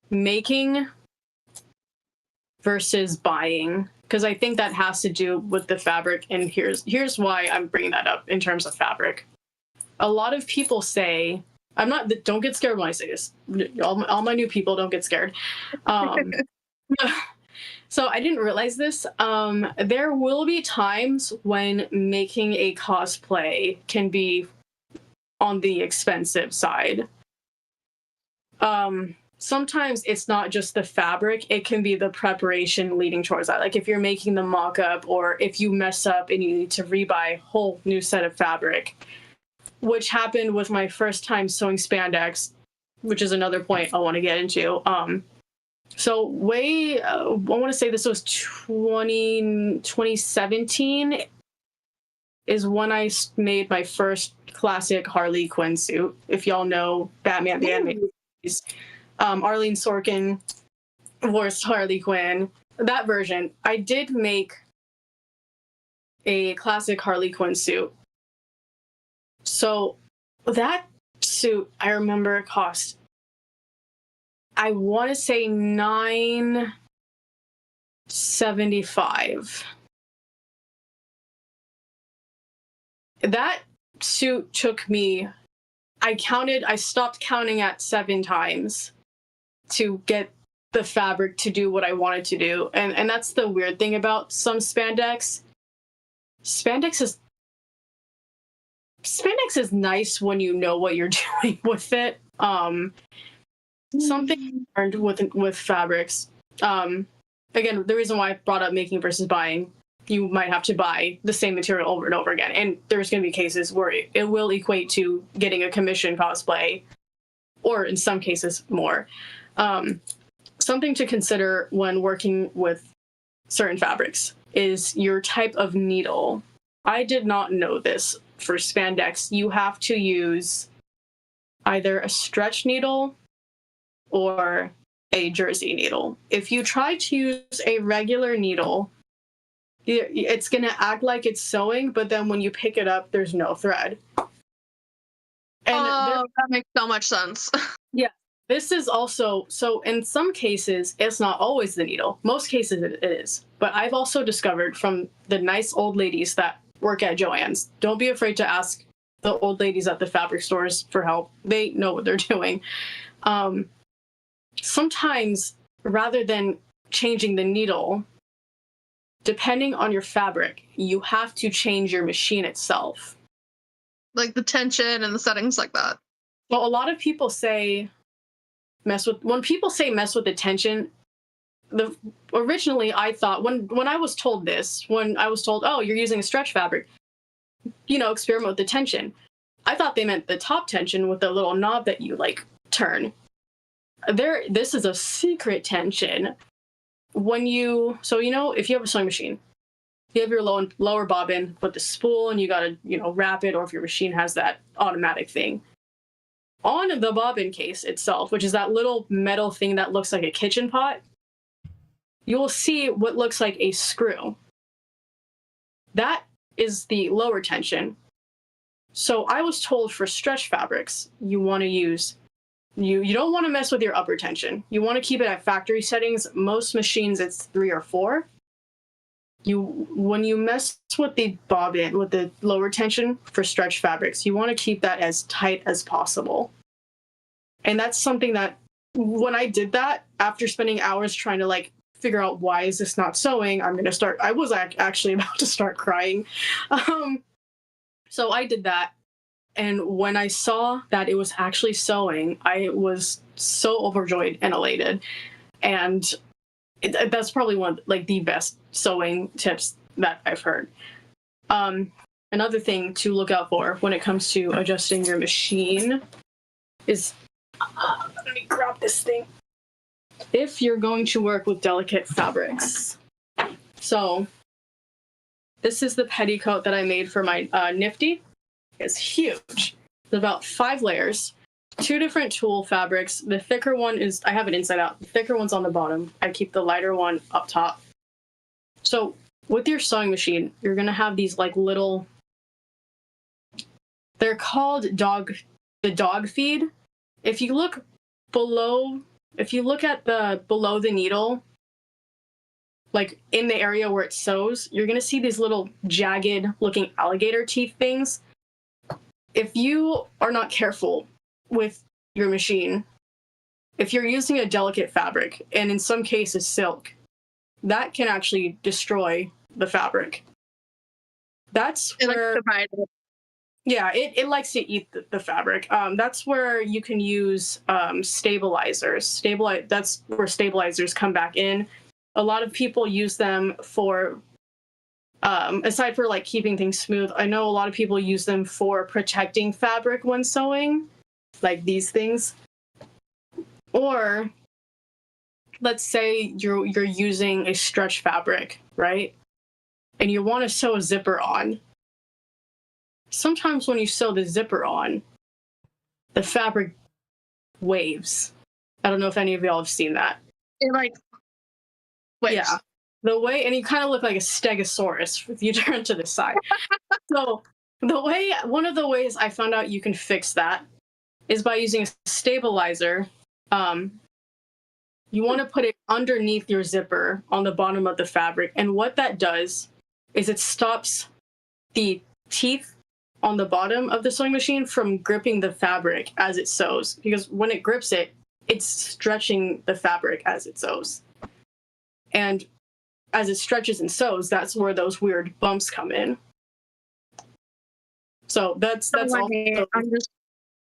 making versus buying, because I think that has to do with the fabric, and here's why I'm bringing that up in terms of fabric. A lot of people say I'm not. Don't get scared when I say this. All my new people, don't get scared. So I didn't realize this. There will be times when making a cosplay can be on the expensive side. Sometimes it's not just the fabric, it can be the preparation leading towards that. Like if you're making the mock-up, or if you mess up and you need to rebuy a whole new set of fabric, which happened with my first time sewing spandex, which is another point I want to get into. So I want to say this was 2017 is when I made my first classic Harley Quinn suit. If y'all know Batman the Animated Series, Arlene Sorkin voiced Harley Quinn. That version, I did make a classic Harley Quinn suit. So that suit, I remember, cost, I want to say $9.75. That suit took me, I stopped counting at 7 times to get the fabric to do what I wanted to do. And that's the weird thing about some spandex. Spandex is nice when you know what you're doing with it. Something I learned with fabrics. Again, the reason why I brought up making versus buying, you might have to buy the same material over and over again. And there's going to be cases where it will equate to getting a commission cosplay, or in some cases more. Something to consider when working with certain fabrics is your type of needle. I did not know this. For spandex, you have to use either a stretch needle or a jersey needle. If you try to use a regular needle, it's going to act like it's sewing, but then when you pick it up, there's no thread. And that makes so much sense. Yeah, this is also, so in some cases, it's not always the needle. Most cases it is. But I've also discovered from the nice old ladies that work at Joann's, don't be afraid to ask the old ladies at the fabric stores for help. They know what they're doing. Sometimes, rather than changing the needle, depending on your fabric, you have to change your machine itself. Like the tension and the settings like that. Well, a lot of people say when people say mess with the tension, originally I thought, when I was told, oh, you're using a stretch fabric, experiment with the tension. I thought they meant the top tension with the little knob that you turn. This is a secret tension. If you have a sewing machine, you have your lower bobbin with the spool, and you gotta, wrap it, or if your machine has that automatic thing. On the bobbin case itself, which is that little metal thing that looks like a kitchen pot, you will see what looks like a screw. That is the lower tension. So I was told for stretch fabrics, you want to use, you don't want to mess with your upper tension. You want to keep it at factory settings. Most machines, it's 3 or 4. When you mess with the bobbin, with the lower tension for stretch fabrics, you want to keep that as tight as possible. And that's something that, when I did that, after spending hours trying to figure out why is this not sewing, I was actually about to start crying. So I did that. And when I saw that it was actually sewing, I was so overjoyed and elated. And that's probably one of the best sewing tips that I've heard. Another thing to look out for when it comes to adjusting your machine is, let me grab this thing. If you're going to work with delicate fabrics. So this is the petticoat that I made for my Nifty. It's huge. It's about 5 layers, 2 different tulle fabrics. The thicker one is, I have it inside out. The thicker one's on the bottom. I keep the lighter one up top. So with your sewing machine, you're going to have these little, they're called the dog feed. If you look below the needle, in the area where it sews, you're going to see these little jagged looking alligator teeth things. If you are not careful, with your machine, if you're using a delicate fabric, and in some cases silk, that can actually destroy the fabric. That's where, yeah, it likes to eat the fabric. That's where you can use stabilizers. That's where stabilizers come back in. A lot of people use them for, aside for like keeping things smooth, I know a lot of people use them for protecting fabric when sewing, like these things. Or let's say you're using a stretch fabric, right? And you want to sew a zipper on. Sometimes when you sew the zipper on, the fabric waves. I don't know if any of y'all have seen that. It like waves. Yeah. The way, and you kind of look like a stegosaurus if you turn to the side. So one of the ways I found out you can fix that is by using a stabilizer. You want to put it underneath your zipper on the bottom of the fabric. And what that does is it stops the teeth on the bottom of the sewing machine from gripping the fabric as it sews. Because when it grips it, it's stretching the fabric as it sews. And as it stretches and sews, that's where those weird bumps come in. So that's all. I'm just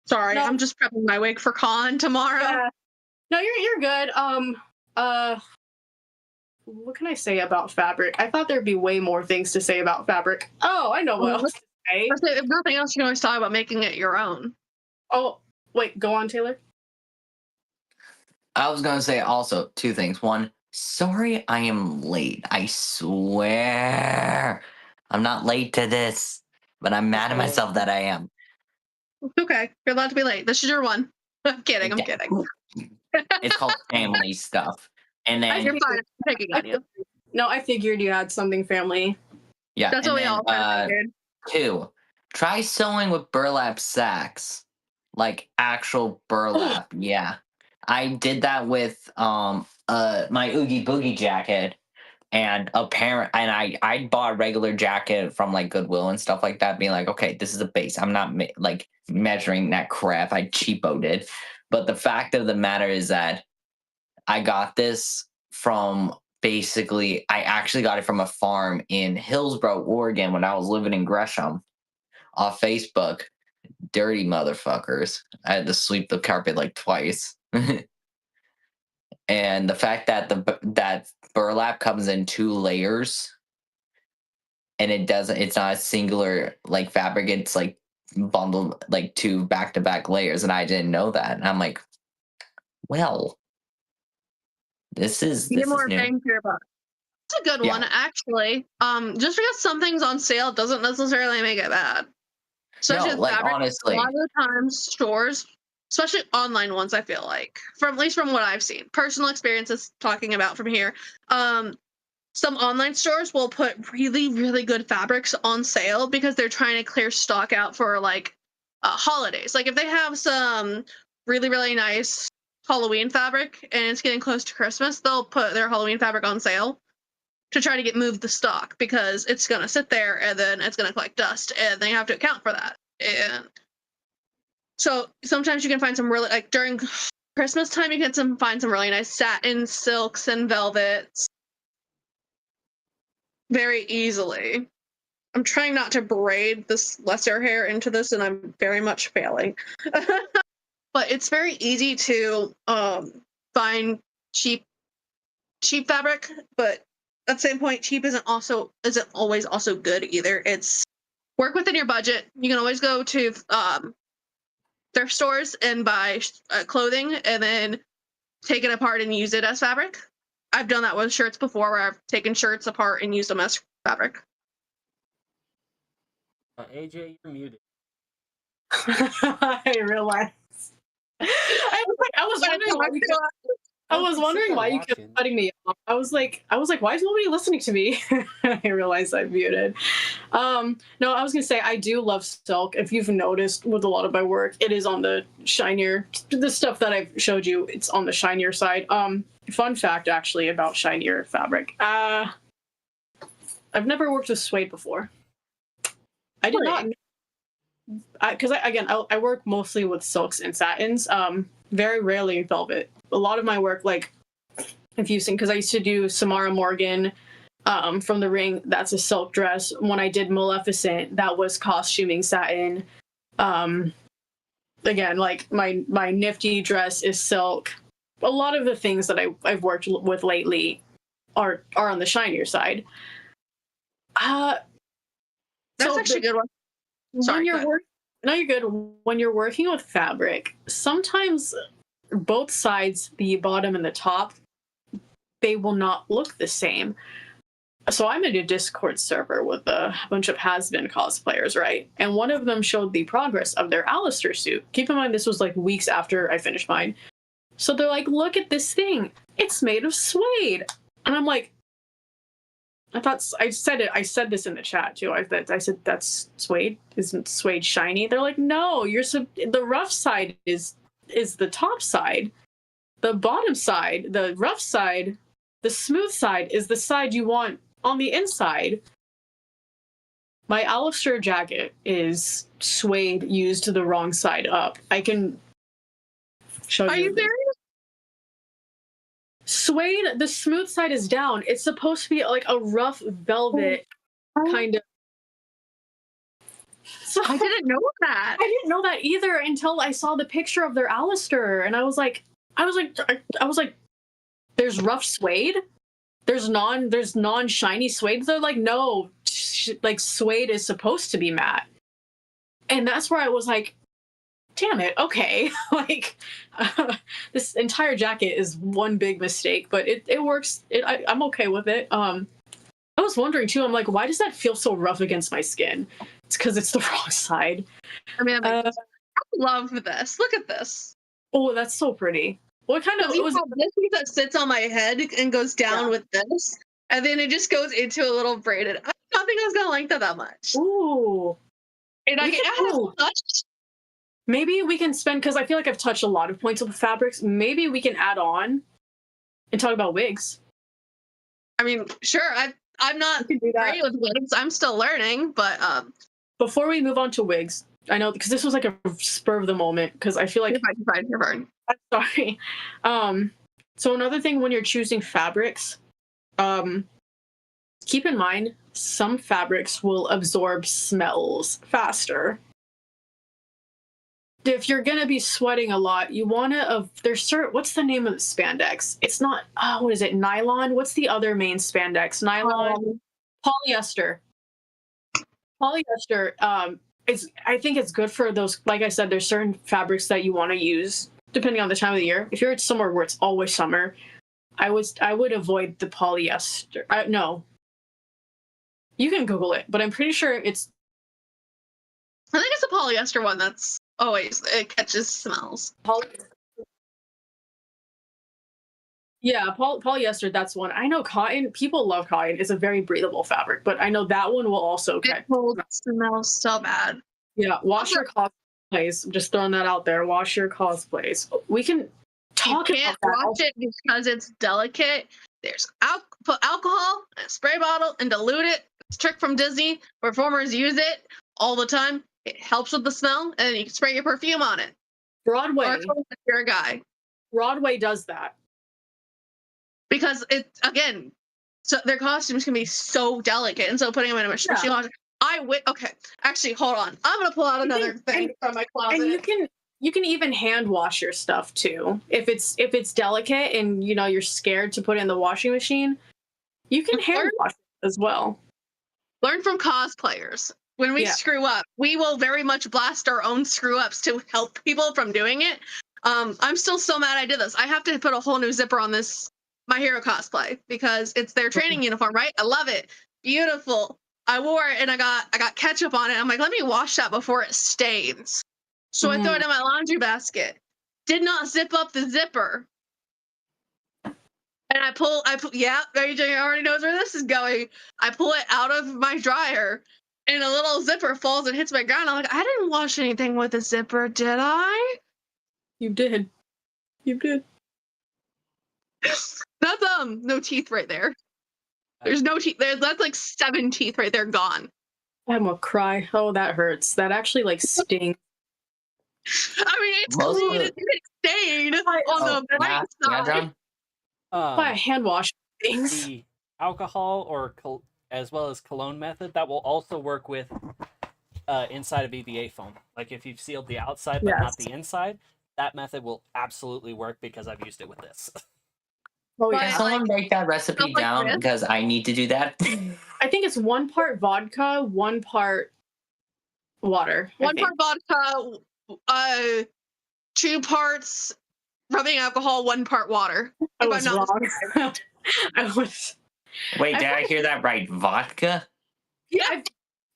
sorry. No. I'm just prepping my wig for con tomorrow. Yeah. No, you're good. What can I say about fabric? I thought there'd be way more things to say about fabric. Oh, I know what else to say. If nothing else, you can always talk about making it your own. Oh, wait, go on, Taylor. I was gonna say also 2 things. One, sorry I am late. I swear I'm not late to this, but I'm mad at myself that I am. Okay, you're allowed to be late. This is your one. I'm kidding. It's called family stuff. And then you're fine. I'm picking on you. No, I figured you had something family. Yeah, that's what we all figured. 2, try sewing with burlap sacks, like actual burlap. Yeah, I did that with my Oogie Boogie jacket, and I bought a regular jacket from like Goodwill and stuff like that, being like, okay, this is a base. I'm not like measuring that crap. I cheapoed it. But the fact of the matter is that I got this from I actually got it from a farm in Hillsboro, Oregon when I was living in Gresham off Facebook. Dirty motherfuckers. I had to sweep the carpet like twice. And the fact that that burlap comes in 2 layers and it's not a singular like fabric, it's like bundled like 2 back-to-back layers, and I didn't know that. And I'm like, well, this is more new. bang for your buck. It's a good one, actually. Just because something's on sale doesn't necessarily make it bad. Especially no, like fabric, honestly, a lot of the times stores, especially online ones, I feel like, at least from what I've seen, personal experiences talking about from here, some online stores will put really, really good fabrics on sale because they're trying to clear stock out for like holidays. Like if they have some really, really nice Halloween fabric and it's getting close to Christmas, they'll put their Halloween fabric on sale to try to move the stock because it's going to sit there and then it's going to collect dust and they have to account for that. And so sometimes you can find some really, like during Christmas time, you can find some really nice satin, silks, and velvets very easily. I'm trying not to braid this lesser hair into this and I'm very much failing. But it's very easy to find cheap fabric, but at the same point, cheap isn't always also good either. It's work within your budget. You can always go to thrift stores and buy clothing and then take it apart and use it as fabric. I've done that with shirts before where I've taken shirts apart and used them as fabric. AJ, you're muted. I realized. I was wondering why you kept cutting me off. I was like, why is nobody listening to me? I realized I'm muted. No, I was gonna say I do love silk. If you've noticed with a lot of my work, it is on the shinier. The stuff that I've showed you, it's on the shinier side. Fun fact, actually, about shinier fabric. I've never worked with suede before. I did not. because I work mostly with silks and satins, very rarely velvet. A lot of my work, like if you sing, because I used to do Samara Morgan from The Ring, that's a silk dress. When I did Maleficent, that was costuming satin. Again, like my nifty dress is silk. A lot of the things that I've worked with lately are on the shinier side. That's So actually a good one. Sorry, when go you're ahead. no, you're good. When you're working with fabric, sometimes both sides, the bottom and the top, they will not look the same. So I'm in a Discord server with a bunch of has-been cosplayers, right? And one of them showed the progress of their Alistair suit. Keep in mind, this was like weeks after I finished mine. So they're like, look at this thing. It's made of suede. And I'm like, I said this in the chat too. I said, that's suede. Isn't suede shiny? They're like, no, the rough side is the top side. The bottom side, the rough side, the smooth side is the side you want on the inside. My Alistair jacket is suede used to the wrong side up. I can show you. Are you serious? Suede, the smooth side is down. It's supposed to be like a rough velvet kind of. So I didn't know that. I didn't know that either until I saw the picture of their Alistair, and I was like, there's rough suede. There's non shiny suede. They're like, no, like suede is supposed to be matte, and that's where I was like, damn it, okay. Like this entire jacket is one big mistake, but it works. I'm okay with it. I was wondering too, I'm like, why does that feel so rough against my skin? It's because it's the wrong side. I mean, I love this. Look at this. Oh, that's so pretty. What kind of You have this piece that sits on my head and goes down with this, and then it just goes into a little braided. I don't think I was gonna like that much. Ooh. And I can touch. Maybe we can spend, because I feel like I've touched a lot of points with the fabrics. Maybe we can add on and talk about wigs. I mean, sure. I'm not great with wigs. I'm still learning, but before we move on to wigs, I know because this was like a spur of the moment, because I feel like you're fine. I'm sorry. So another thing when you're choosing fabrics, keep in mind some fabrics will absorb smells faster. If you're gonna be sweating a lot, you wanna what's the name of the spandex? It's not what is it? Nylon? What's the other main spandex? Nylon, polyester. Polyester. I think it's good for those. Like I said, there's certain fabrics that you want to use depending on the time of the year. If you're somewhere where it's always summer, I would avoid the polyester. No, you can Google it, but I'm pretty sure it's. I think it's a polyester one that's always it catches smells. Polyester. That's one. I know cotton. People love cotton. It's a very breathable fabric, but I know that one will also catch. It smells so bad. Yeah, wash your cosplays. I'm just throwing that out there. Wash your cosplays. We can talk. You can't wash it because it's delicate. There's put alcohol in a spray bottle and dilute it. It's a trick from Disney. Performers use it all the time. It helps with the smell, and then you can spray your perfume on it. Broadway. Or if you're a guy. Broadway does that. Because so their costumes can be so delicate, and so putting them in a machine wash. Okay, actually, hold on. I'm gonna pull out another thing from my closet. And you can even hand wash your stuff too. If it's delicate and you're scared to put it in the washing machine, you can hand wash it as well. Learn from cosplayers. When we screw up, we will very much blast our own screw ups to help people from doing it. I'm still so mad I did this. I have to put a whole new zipper on this My Hero cosplay because it's their training uniform, right? I love it. Beautiful. I wore it and I got ketchup on it. I'm like, let me wash that before it stains. So I throw it in my laundry basket. Did not zip up the zipper. And I pull, AJ already knows where this is going. I pull it out of my dryer and a little zipper falls and hits my ground. I'm like, I didn't wash anything with a zipper, did I? You did. You did. That's no teeth right there. There's no teeth there. That's like 7 teeth right there gone. I'm gonna cry. Oh, that hurts. That actually like stings. I mean, it's Most clean. of- It's stained on Oh, the bright yeah, side. John. Buy a hand wash things. The alcohol or as well as cologne method that will also work with inside of EVA foam. Like if you've sealed the outside but not the inside, that method will absolutely work because I've used it with this. Oh But, Can yeah. someone like, break that recipe stuff like down this? because I need to do that? I think it's 1 part vodka, 1 part water. I One think. part vodka, 2 parts rubbing alcohol, 1 part water. I If was I'm not wrong. I was. Wait, did I I hear that right? Vodka? Yeah,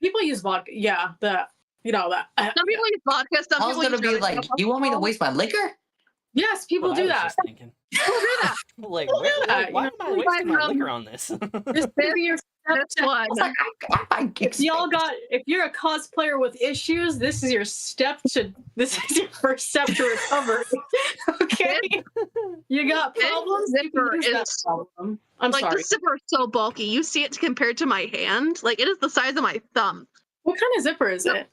people use vodka. Yeah, that Some people use vodka, some I was people gonna use be rubbing like, alcohol. you want me to waste my liquor? Yes, people What I do was that. just thinking. People do that. Like, People do that, why you am I know, wasting my like, liquor on this? This is your step This to- one. I was like, I if you're a cosplayer with issues, this is your first step to recovery. Okay, you got This problems. You zipper can use that is- problem. I'm Like, sorry. this zipper is so bulky. You see it compared to my hand. Like, it is the size of my thumb. What kind of zipper is it?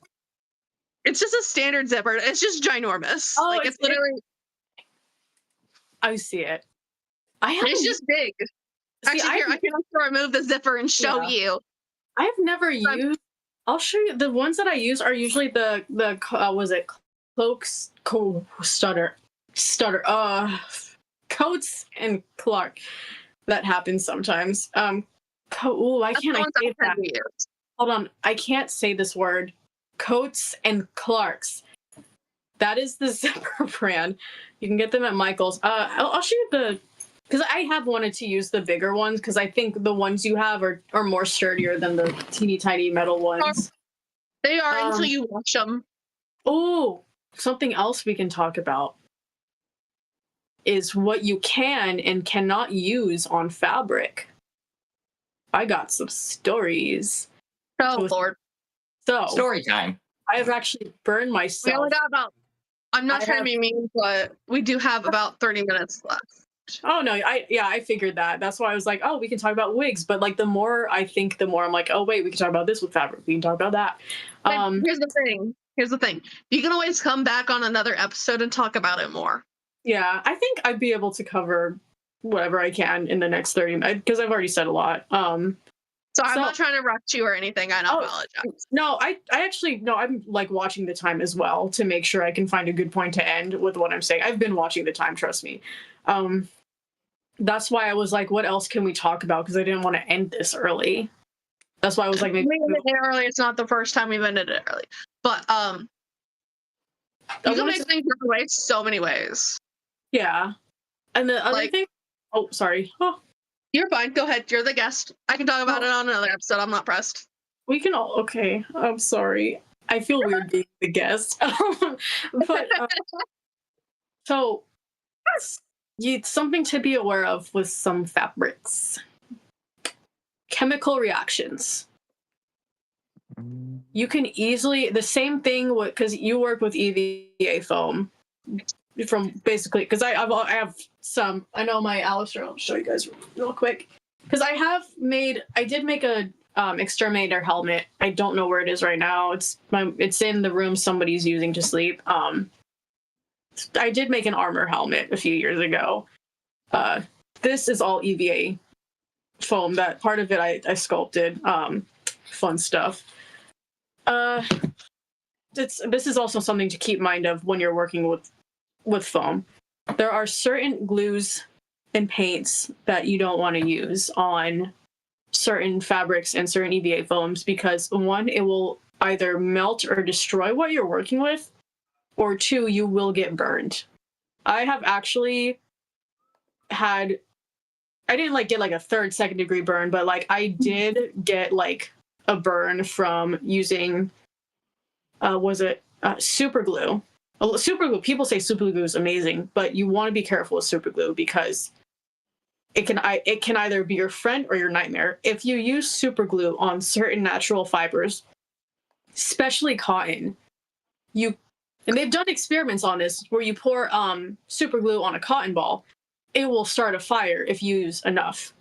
It's just a standard zipper. It's just ginormous. Oh, Like, it's literally, I see it. I haven't. it's just big. See, Actually, here, I can also remove the zipper and show Yeah. you. I've never used. I'll show you. The ones that I use are usually the was it cloaks, Coates and Clark. That happens sometimes. Ooh, I That's can't the I ones say I that. tend to use. Hold on, I can't say this word. Coates and Clarks. That is the zipper brand. You can get them at Michael's. I'll show you the, because I have wanted to use the bigger ones because I think the ones you have are more sturdier than the teeny tiny metal ones. They are until Um, you wash them. Oh, something else we can talk about is what you can and cannot use on fabric. I got some stories. Oh, So- Lord. So Story time. I have actually burned We myself. only got about, I'm not I trying have- to be mean, but we do have about 30 minutes left. Oh no, I figured that. That's why I was like, oh, we can talk about wigs. But like the more I think, the more I'm like, oh wait, we can talk about this with fabric. We can talk about that. But here's the thing. Here's the thing. You can always come back on another episode and talk about it more. Yeah, I think I'd be able to cover whatever I can in the next 30 minutes because I've already said a lot. So I'm So- not trying to rush you or anything. I Oh, apologize. No, I actually no, I'm like watching the time as well to make sure I can find a good point to end with what I'm saying. I've been watching the time, trust me. That's why I was like, what else can we talk about? Because I didn't want to end this early. That's why I was like, maybe We ended it early. It's not the first time we've ended it early. But you can wanted make to- things work away so many ways. yeah. And the other Like- thing, oh sorry. Oh, You're fine. Go ahead. You're the guest. I can talk about Oh. it on another episode. I'm not pressed. we can all okay. I'm sorry. I feel weird being the guest. But so it's something to be aware of with some fabrics. Chemical reactions. You can easily the same thing with because you work with EVA foam from basically because I have some. I know my Alistair. I'll show you guys real quick because I did make a exterminator helmet. I don't know where it is right now. It's in the room somebody's using to sleep. I did make an armor helmet a few years ago. This is all EVA foam. That part of it I sculpted. Fun stuff. This is also something to keep in mind of when you're working with foam. There are certain glues and paints that you don't want to use on certain fabrics and certain EVA foams because one, it will either melt or destroy what you're working with, or two, you will get burned. I have actually had I didn't like get like a third, second degree burn, but like I did get like a burn from using super glue. Super glue. People say super glue is amazing, but you want to be careful with super glue because it can either be your friend or your nightmare. If you use super glue on certain natural fibers, especially cotton, and they've done experiments on this where you pour super glue on a cotton ball, it will start a fire if you use enough.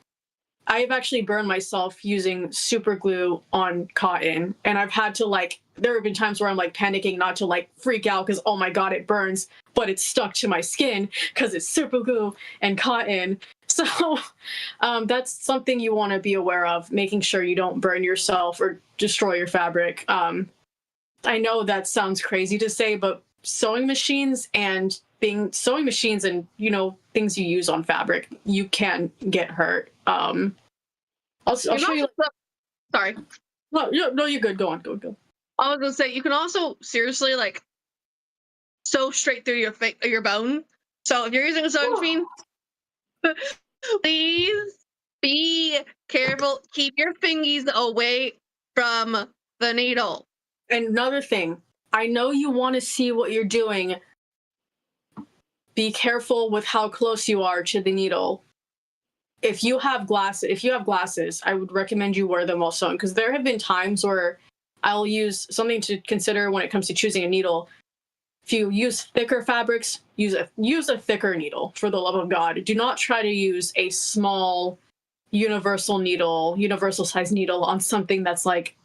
I've actually burned myself using super glue on cotton, and I've had to like. There have been times where I'm like panicking not to like freak out because oh my god it burns, but it's stuck to my skin because it's super glue and cotton. So that's something you want to be aware of, making sure you don't burn yourself or destroy your fabric. I know that sounds crazy to say, but sewing machines and things you use on fabric, you can get hurt. I'll show you. Sorry. No, you're good. Go on. I was gonna say you can also seriously like sew straight through your bone. So if you're using a sewing machine, please be careful. Keep your fingies away from the needle. Another thing, I know you want to see what you're doing. Be careful with how close you are to the needle. If you have glasses, I would recommend you wear them while sewing, because there have been times where I'll use something to consider when it comes to choosing a needle. If you use thicker fabrics, use a thicker needle, for the love of God. Do not try to use a small universal size needle on something that's like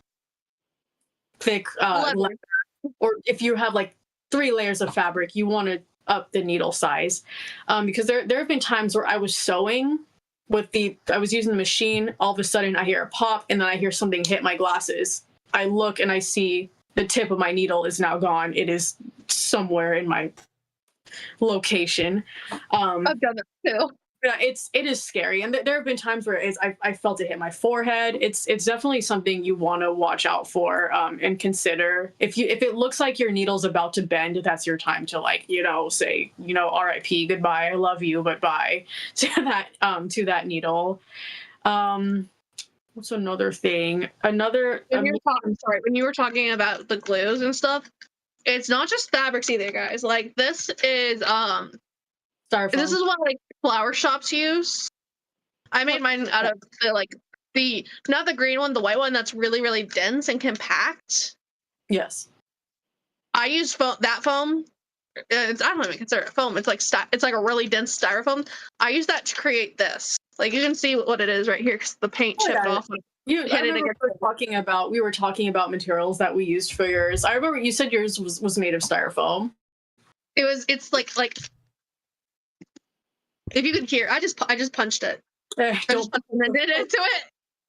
thick. Or if you have like 3 layers of fabric, you want to up the needle size, because there have been times where I was sewing I was using the machine. All of a sudden, I hear a pop, and then I hear something hit my glasses. I look and I see the tip of my needle is now gone. It is somewhere in my location. I've done it too. Yeah, it is scary, and there have been times where I felt it hit my forehead. It's definitely something you want to watch out for, and consider. If it looks like your needle's about to bend, that's your time to say R.I.P. goodbye, I love you, but bye to that needle. What's another thing? When you were talking about the glues and stuff, it's not just fabrics either, guys. Like this is Styrofoam. This is what like flower shops use. I made mine out of not the green one, the white one that's really, really dense and compact. Yes. I use that foam. I don't even consider it foam. It's like a really dense styrofoam. I use that to create this. Like you can see what it is right here because the paint chipped off. We were talking about materials that we used for yours. I remember you said yours was made of styrofoam. It's like if you could hear, I just punched it. I just punched and then did it to it.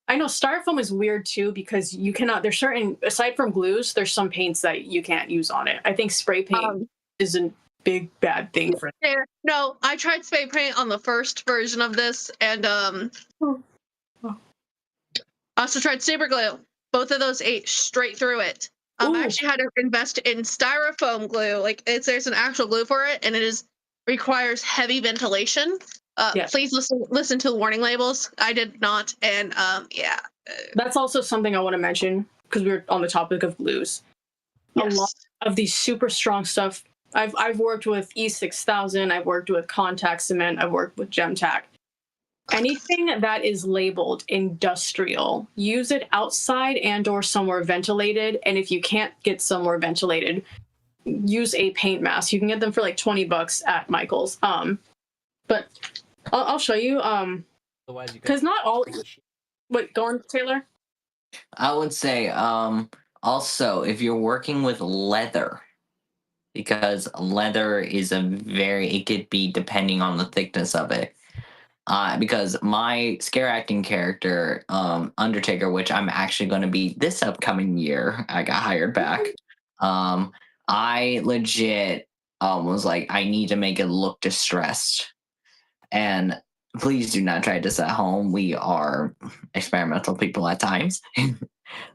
I know styrofoam is weird too because you cannot. There's certain, aside from glues, there's some paints that you can't use on it. I think spray paint is a big bad thing for. Yeah, no, I tried spray paint on the first version of this, and I also tried super glue. Both of those ate straight through it. I actually had to invest in styrofoam glue. Like there's an actual glue for it, and requires heavy ventilation. Yes. Please listen to the warning labels. I did not, and yeah. That's also something I want to mention because we were on the topic of glues. Yes. A lot of these super strong stuff. I've worked with E6000. I've worked with contact cement. I've worked with Gemtac. Anything that is labeled industrial, use it outside and/or somewhere ventilated. And if you can't get somewhere ventilated, use a paint mask. You can get them for like $20 at Michael's. But I'll show you. Because not all. Wait, go on, Taylor. I would say also if you're working with leather, because leather is it could be depending on the thickness of it. Because my scare acting character, Undertaker, which I'm actually going to be this upcoming year, I got hired back. I legit was like, I need to make it look distressed. And please do not try this at home. We are experimental people at times.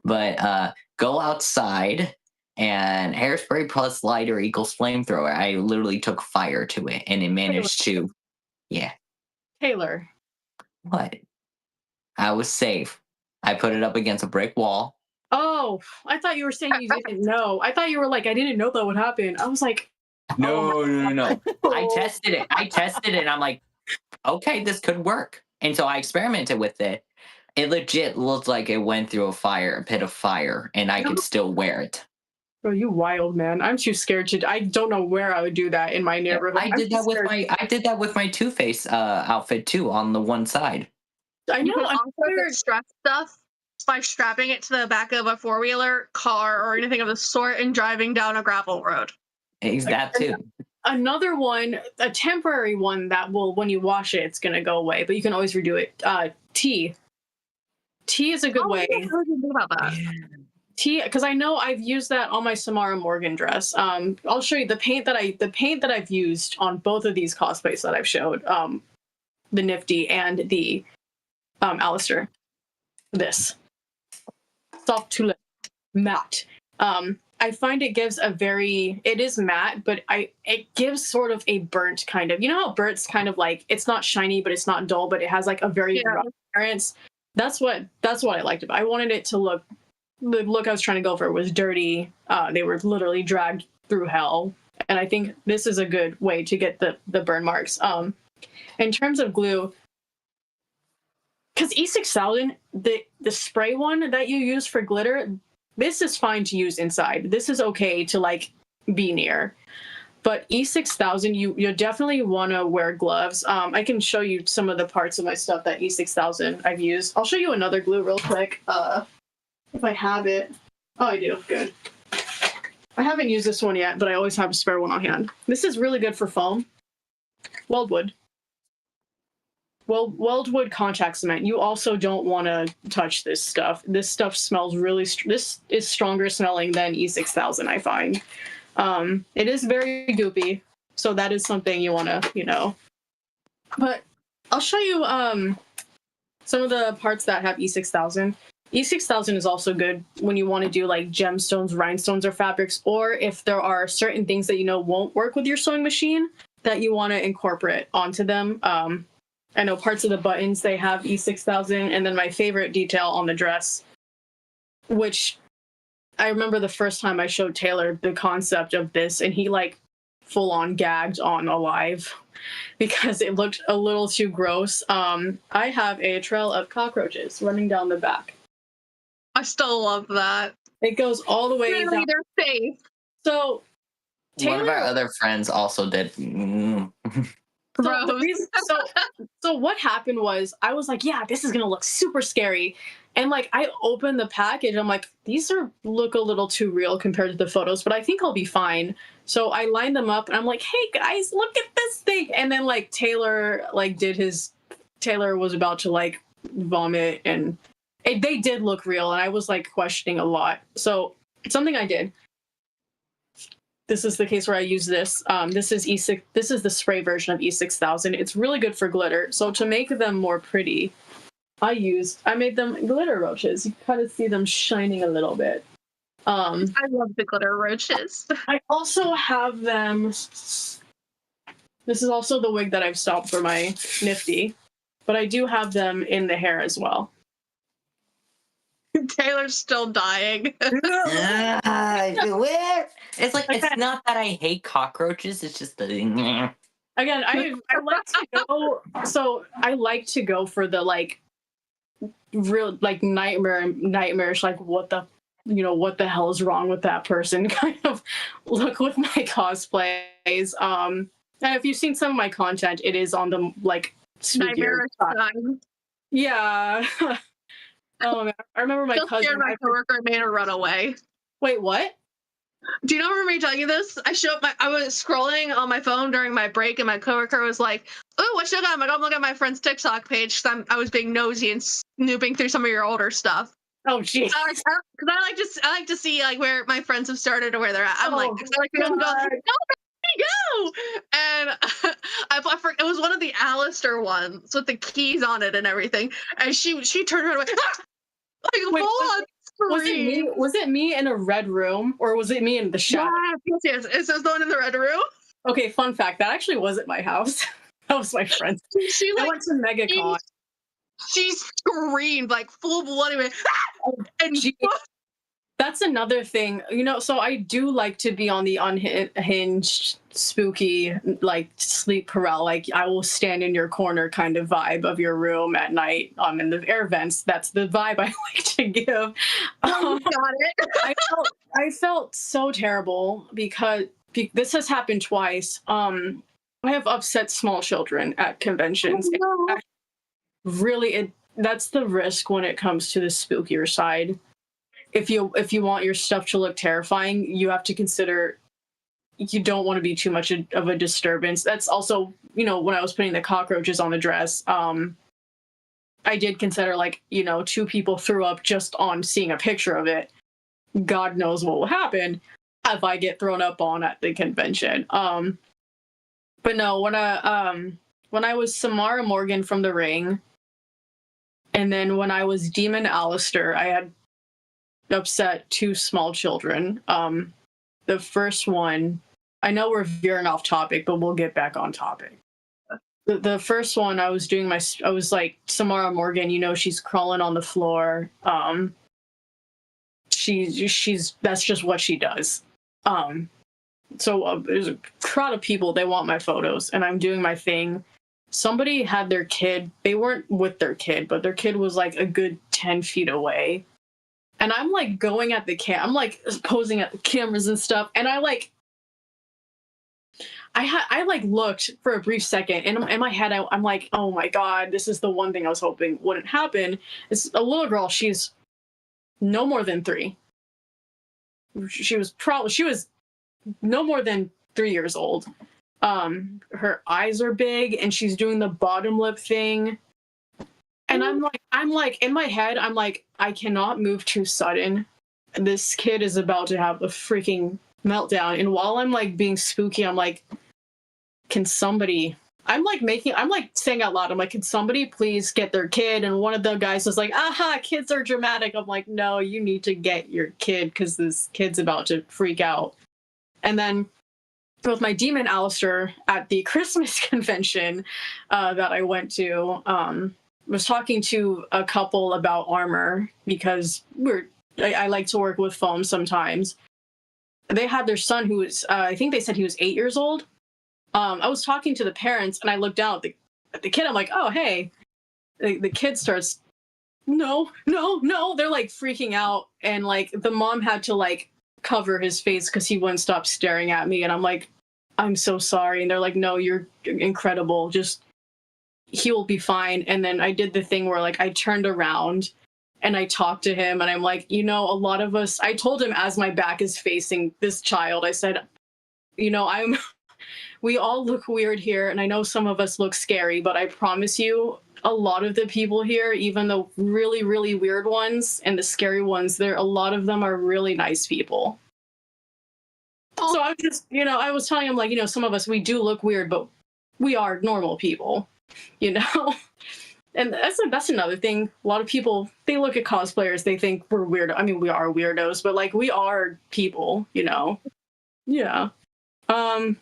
But go outside, and hairspray plus lighter equals flamethrower. I literally took fire to it, and it managed to, yeah. Taylor. What? I was safe. I put it up against a brick wall. Oh, I thought you were saying you didn't know. I thought you were like, I didn't know that would happen. I was like, no. I tested it. And I'm like, okay, this could work. And so I experimented with it. It legit looked like it went through a pit of fire, and I could still wear it. Oh, you wild man! I'm too scared to. I don't know where I would do that in my neighborhood. I did that with my Two-Face outfit too on the one side. I You know. can I'm also weird. get stress stuff by strapping it to the back of a 4-wheeler, car, or anything of the sort and driving down a gravel road. That too. Another one, a temporary one that will, when you wash it, it's gonna go away, but you can always redo it. Tea. Tea is a good way. I didn't think about that. Tea, because I know I've used that on my Samara Morgan dress. I'll show you the paint that I've used on both of these cosplays that I've showed. The Nifty and the Alistair. This soft tulip matte. I find it gives it is matte, but it gives sort of a burnt kind of, you know how burnt's kind of like, it's not shiny, but it's not dull, but it has like a very rough appearance. That's what I liked about it. I wanted it to look, the look I was trying to go for was dirty. They were literally dragged through hell. And I think this is a good way to get the burn marks. In terms of glue, because E6000, the spray one that you use for glitter, this is fine to use inside. This is okay to like be near. But E6000, you definitely want to wear gloves. I can show you some of the parts of my stuff that E6000 I've used. I'll show you another glue real quick. If I have it. Oh, I do. Good. I haven't used this one yet, but I always have a spare one on hand. This is really good for foam. Weldwood. Well, Weldwood contact cement. You also don't want to touch this stuff. This stuff smells really. This is stronger smelling than E6000, I find. It is very goopy, so that is something you want to, But I'll show you some of the parts that have E6000. E6000 is also good when you want to do like gemstones, rhinestones, or fabrics, or if there are certain things that won't work with your sewing machine that you want to incorporate onto them. I know parts of the buttons, they have E6000, and then my favorite detail on the dress, which I remember the first time I showed Taylor the concept of this, and he like full on gagged on Alive because it looked a little too gross. I have a trail of cockroaches running down the back. I still love that. It goes all the way Clearly down. they're safe. So Taylor, one of our other friends also did. So what happened was I was like, yeah, this is gonna look super scary. And like I opened the package, I'm like, these look a little too real compared to the photos, but I think I'll be fine. So I lined them up and I'm like, hey guys, look at this thing. And then like Taylor was about to like vomit, and they did look real, and I was like questioning a lot. So something I did. This is the case where I use this. This is E6. This is the spray version of E6000. It's really good for glitter. So to make them more pretty, I made them glitter roaches. You kind of see them shining a little bit. I love the glitter roaches. I also have them. This is also the wig that I've stopped for my Nifty, but I do have them in the hair as well. Taylor's still dying. It's like, it's not that I hate cockroaches, it's just the Again, I like to go. So I like to go for the like real like nightmarish, like what the hell is wrong with that person kind of look with my cosplays. And if you've seen some of my content, it is on the like Nightmarish side. Yeah. Oh man, I remember my cousin. My coworker made her run away. Wait, what? Do you not remember me telling you this? I was scrolling on my phone during my break, and my coworker was like, "Oh, what you got?" I'm like, "I'm looking at my friend's TikTok page because I was being nosy and snooping through some of your older stuff." Oh, geez. Because I like to see like where my friends have started or where they're at. I'm like, I like to go, go, and it was one of the Alistair ones with the keys on it and everything, and she turned around and went, ah! Like Wait, full on. Was it me in a red room, or was it me in the shadow? Yes. Is this the one in the red room? Okay, fun fact. That actually wasn't my house. That was my friend's. I went to MegaCon. She screamed like full bloody, and that's another thing, so I do like to be on the unhinged, spooky, like sleep paralysis, like I will stand in your corner kind of vibe of your room at night in the air vents. That's the vibe I like to give. Got it. I felt so terrible because this has happened twice. I have upset small children at conventions. Oh, no. that's the risk when it comes to the spookier side. If you want your stuff to look terrifying, you have to consider you don't want to be too much of a disturbance. That's also, you know, when I was putting the cockroaches on the dress, I did consider, like, you know, 2 people threw up just on seeing a picture of it. God knows what will happen if I get thrown up on at the convention. But no, when I was Samara Morgan from The Ring, and then when I was Demon Alistair, I had upset 2 small children. The first one, I know we're veering off topic, but we'll get back on topic. The first one, I was like, Samara Morgan, you know, she's crawling on the floor. She's that's just what she does. So there's a crowd of people, they want my photos, and I'm doing my thing. Somebody had their kid, they weren't with their kid, but their kid was like a good 10 feet away. And I'm like going at the I'm like posing at the cameras and stuff, and I looked for a brief second, and in my head I'm like, oh my god, this is the one thing I was hoping wouldn't happen. It's a little girl, she's no more than 3. She was no more than 3 years old. Her eyes are big, and she's doing the bottom lip thing. And I'm like in my head, I'm like, I cannot move too sudden. This kid is about to have a freaking meltdown. And while I'm like being spooky, I'm like, can somebody, I'm like saying out loud, I'm like, can somebody please get their kid? And one of the guys was like, aha, kids are dramatic. I'm like, no, you need to get your kid, because this kid's about to freak out. And then with my Demon Alistair at the Christmas convention that I went to, was talking to a couple about armor, because I like to work with foam sometimes. They had their son who was, I think they said he was 8 years old. I was talking to the parents, and I looked down at the kid. I'm like, oh, hey. The kid starts, no. They're like freaking out. And like the mom had to like cover his face because he wouldn't stop staring at me. And I'm like, I'm so sorry. And they're like, no, you're incredible. Just, he will be fine. And then I did the thing where like I turned around and I talked to him, and I'm like, you know, a lot of us, I told him as my back is facing this child, I said, you know, we all look weird here, and I know some of us look scary, but I promise you, a lot of the people here, even the really, really weird ones and the scary ones, a lot of them are really nice people. So I was just, you know, I was telling him, like, you know, some of us, we do look weird, but we are normal people, you know? And that's another thing. A lot of people, they look at cosplayers, they think we're weird. I mean, we are weirdos, but like we are people, you know? Yeah. I've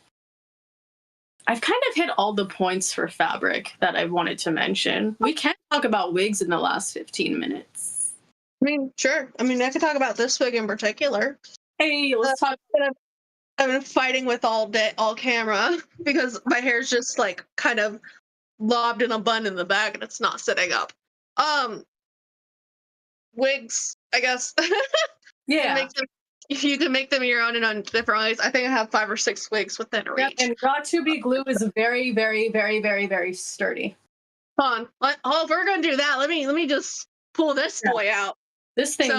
kind of hit all the points for fabric that I wanted to mention. We can talk about wigs in the last 15 minutes. I mean, sure. I mean, I could talk about this wig in particular. Hey, let's talk. I've been fighting with all camera because my hair's just like kind of lobbed in a bun in the back and it's not sitting up. Wigs, I guess. Yeah. If you can make them your own and on different ways. I think I have 5 or 6 wigs within reach. Yep, and Got to Be Glue is very, very, very, very, very sturdy. Hold on. If we're gonna do that, let me just pull this boy out. This thing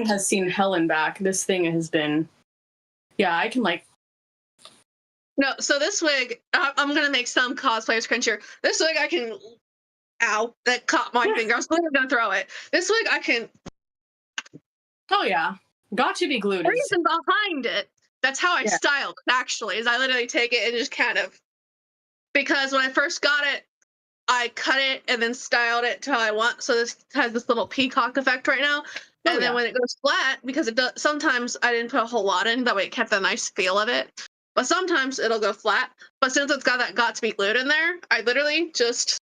has seen hell and back. This thing has been, yeah, I can like. No, so this wig, I'm gonna make some cosplayers cringe. This wig I can, ow, that caught my finger. I was literally gonna throw it. This wig I can. Oh yeah, Got to Be Glued. The reason behind it, that's how I styled it, actually, is I literally take it and just kind of, because when I first got it, I cut it and then styled it to how I want. So this has this little peacock effect right now. And then when it goes flat, because it does, sometimes I didn't put a whole lot in, that way it kept the nice feel of it. But sometimes it'll go flat. But since it's got that Got to Be Glued in there, I literally just.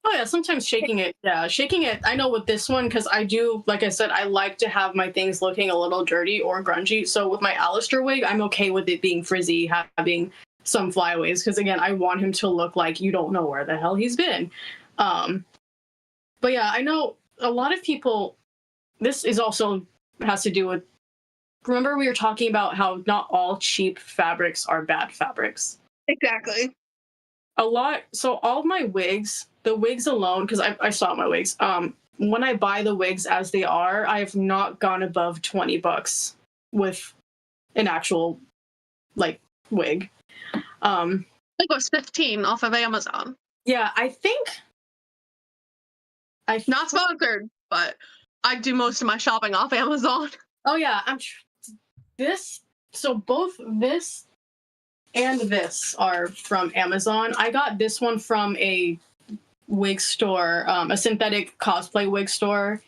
Oh yeah, sometimes shaking it. Yeah, shaking it. I know with this one, because I do, like I said, I like to have my things looking a little dirty or grungy. So with my Alistair wig, I'm okay with it being frizzy, having some flyaways, because again, I want him to look like you don't know where the hell he's been. But yeah, I know a lot of people, this is also has to do with, remember we were talking about how not all cheap fabrics are bad fabrics. Exactly. So all of my wigs the wigs alone, because I saw my wigs. When I buy the wigs as they are, I have not gone above $20 with an actual like wig. I think it was 15 off of Amazon. Yeah, I think Not sponsored, but I do most of my shopping off Amazon. Oh yeah, this. So both this and this are from Amazon. I got this one from a wig store, a synthetic cosplay wig store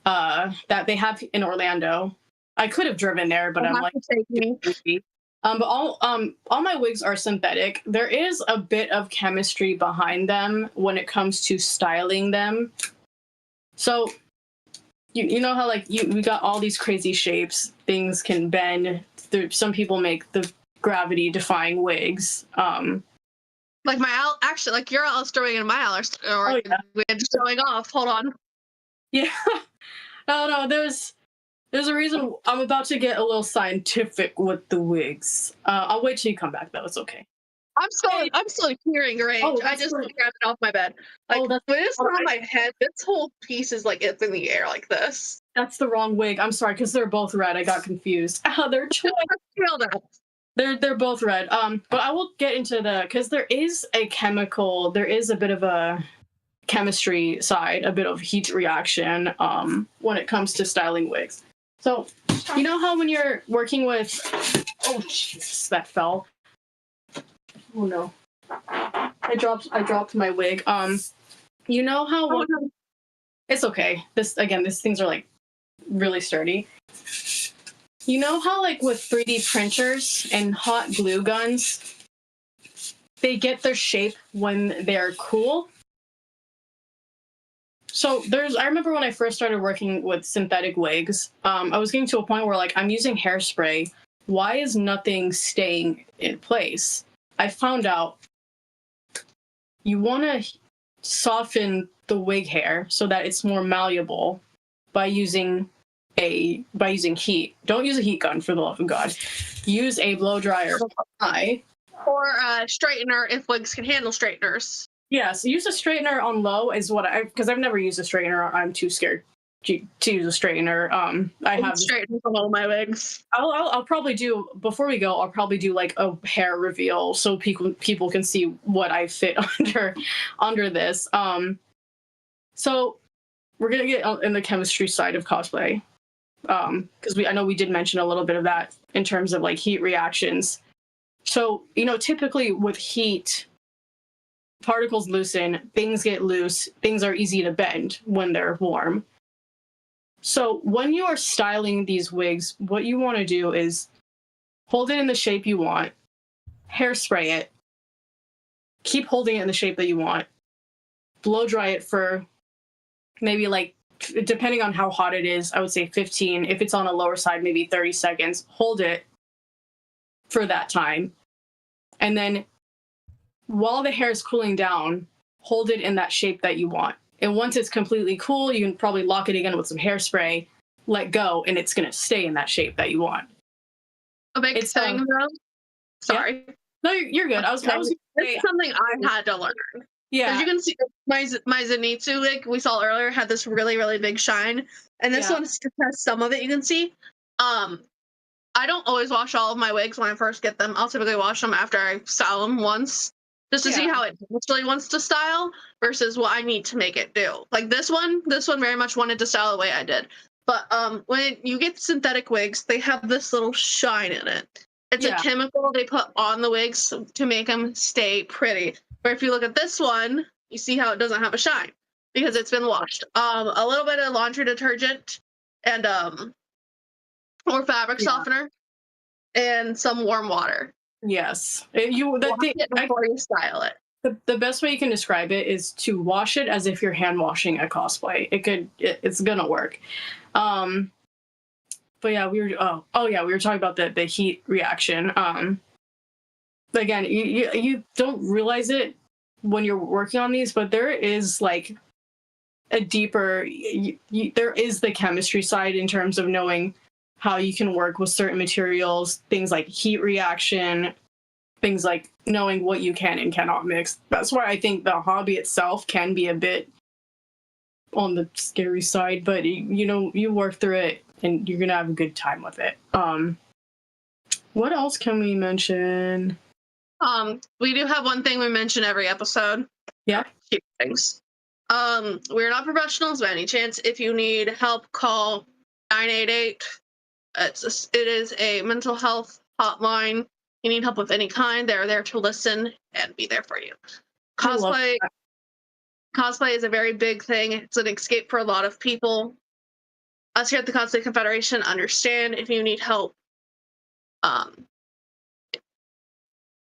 that they have in Orlando. I could have driven there, but I'm like, take me. but all my wigs are synthetic. There is a bit of chemistry behind them when it comes to styling them. So you know how like we got all these crazy shapes, things can bend. Some people make the gravity defying wigs. Like actually, like your Alice story and my Alice story, we're just showing off. Hold on. Yeah. No, there's a reason. I'm about to get a little scientific with the wigs. I'll wait till you come back though. It's okay. I'm still hearing range. I just grabbed it off my bed. Like when it's on my head, this whole piece is like it's in the air like this. That's the wrong wig. I'm sorry, because they're both red. I got confused. They're they're both red. But I will get into because there is a bit of a chemistry side, a bit of heat reaction when it comes to styling wigs. So you know how when you're working with Jesus, that fell. Oh no. I dropped my wig. You know how it's okay. These things are like really sturdy. You know how like with 3D printers and hot glue guns, they get their shape when they're cool? So I remember when I first started working with synthetic wigs, I was getting to a point where like I'm using hairspray. Why is nothing staying in place? I found out you want to soften the wig hair so that it's more malleable by using heat. Don't use a heat gun, for the love of God. Use a blow dryer or a straightener if wigs can handle straighteners. Yes, use a straightener on low is what because I've never used a straightener. I'm too scared to use a straightener. I have straightened from all my wigs. I'll probably do before we go. I'll probably do like a hair reveal so people can see what I fit under this. So we're gonna get in the chemistry side of cosplay, because I know we did mention a little bit of that in terms of like heat reactions. So typically with heat, particles loosen, things get loose, things are easy to bend when they're warm. So when you are styling these wigs, what you want to do is hold it in the shape you want, hairspray it, keep holding it in the shape that you want, blow dry it for maybe like, depending on how hot it is, I would say 15. If it's on a lower side, maybe 30 seconds. Hold it for that time. And then while the hair is cooling down, hold it in that shape that you want. And once it's completely cool, you can probably lock it again with some hairspray, let go, and it's going to stay in that shape that you want. A big thing, though. Sorry. Yeah. No, you're good. It's something I had to learn. Yeah. As you can see, my Zenitsu wig we saw earlier had this really, really big shine. And this one's to test some of it, you can see. I don't always wash all of my wigs when I first get them. I'll typically wash them after I style them once, just to see how it actually wants to style versus what I need to make it do. Like this one very much wanted to style the way I did. But when you get synthetic wigs, they have this little shine in it. It's a chemical they put on the wigs to make them stay pretty. But if you look at this one, you see how it doesn't have a shine because it's been washed. A little bit of laundry detergent and or fabric softener and some warm water. Yes. Before you style it. The best way you can describe it is to wash it as if you're hand washing a cosplay. It's gonna work. But yeah, we were talking about the heat reaction. Again, you don't realize it when you're working on these, but there is like a deeper there is the chemistry side in terms of knowing how you can work with certain materials, things like heat reaction, things like knowing what you can and cannot mix. That's why I think the hobby itself can be a bit on the scary side, but you work through it and you're gonna have a good time with it. What else can we mention? We do have one thing we mention every episode. Yeah. Few things. We're not professionals by any chance. If you need help, call 988. It is a mental health hotline. You need help with any kind, they're there to listen and be there for you. Cosplay is a very big thing. It's an escape for a lot of people. Us here at the Cosplay Confederation understand if you need help.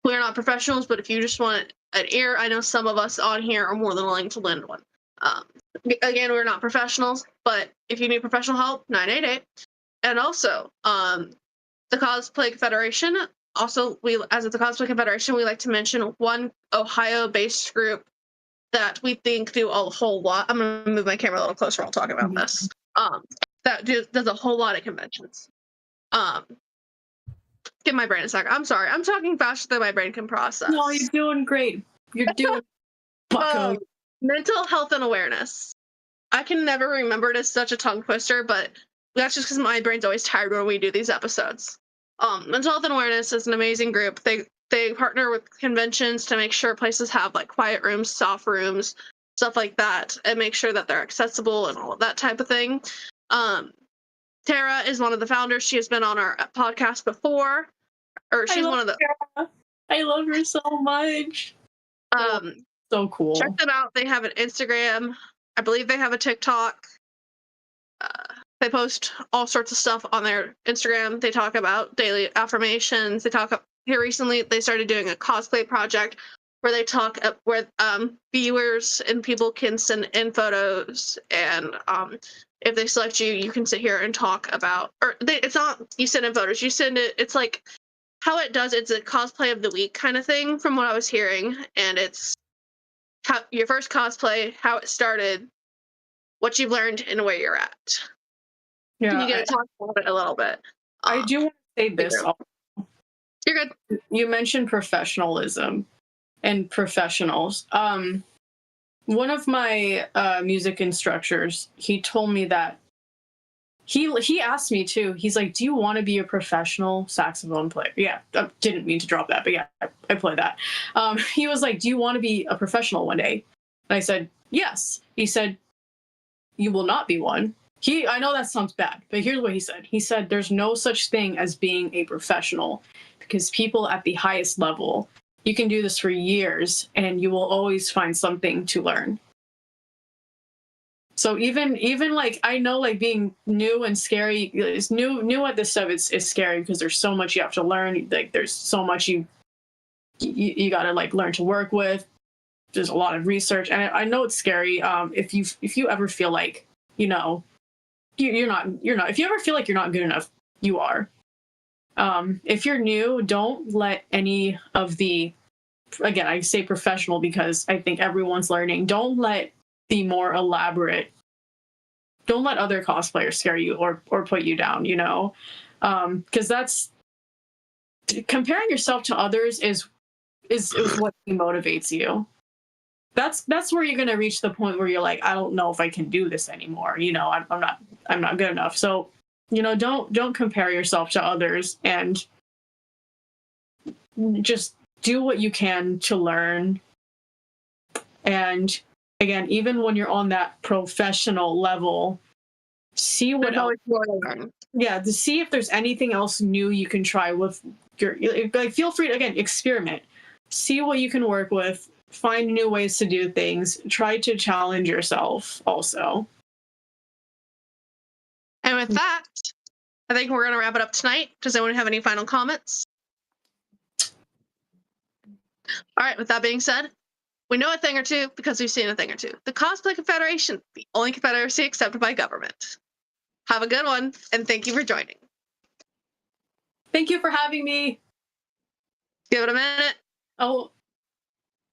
We're not professionals, but if you just want an ear, I know some of us on here are more than willing to lend one. Again, we're not professionals, but if you need professional help, 988. And also, the Cosplay Confederation. Also, as of the Cosplay Confederation, we like to mention one Ohio-based group that we think do a whole lot. I'm going to move my camera a little closer while talking about this. That does a whole lot of conventions. Give my brain a sec. I'm sorry. I'm talking faster than my brain can process. No, you're doing great. You're doing bucko. Mental health and awareness. I can never remember it as such a tongue twister, but that's just because my brain's always tired when we do these episodes. Mental health and awareness is an amazing group. They partner with conventions to make sure places have like quiet rooms, soft rooms, stuff like that, and make sure that they're accessible and all of that type of thing. Tara is one of the founders. She has been on our podcast before. She's one of the. Tara. I love her so much. So cool. Check them out. They have an Instagram. I believe they have a TikTok. They post all sorts of stuff on their Instagram. They talk about daily affirmations. Here recently, they started doing a cosplay project where they talk where viewers and people can send in photos, and if they select you, you can sit here and talk about. It's not you send in photos. You send it. It's like how it does. It's a cosplay of the week kind of thing, from what I was hearing, and it's how your first cosplay, how it started, what you've learned, and where you're at. Yeah, You get to talk about it a little bit. I do want to say this. You're good. You mentioned professionalism and professionals. One of my music instructors, he told me that he asked me too. He's like, "Do you want to be a professional saxophone player?" Yeah, I didn't mean to drop that, but yeah, I play that. He was like, "Do you want to be a professional one day?" And I said, "Yes." He said, "You will not be one." I know that sounds bad, but here's what he said. He said, "There's no such thing as being a professional, because people at the highest level, you can do this for years and you will always find something to learn." So even like, I know like being new and scary is new at this stuff. It's scary because there's so much you have to learn. Like there's so much you got to like learn to work with. There's a lot of research, and I know it's scary. If you ever feel like, you're not, if you ever feel like you're not good enough, you are. If you're new, don't let any of the, again, I say professional because I think everyone's learning. Don't let the more elaborate, don't let other cosplayers scare you or put you down, because that's, comparing yourself to others is what motivates you. That's where you're going to reach the point where you're like, I don't know if I can do this anymore. I'm not good enough. So, don't compare yourself to others, and just do what you can to learn. And again, even when you're on that professional level, see what else. Yeah, to see if there's anything else new you can try with feel free to, again, experiment. See what you can work with. Find new ways to do things. Try to challenge yourself also. And with that, I think we're going to wrap it up tonight. Does anyone have any final comments? All right, with that being said, we know a thing or two because we've seen a thing or two. The Cosplay Confederation, the only confederacy accepted by government. Have a good one, and thank you for joining. Thank you for having me. Give it a minute. Oh.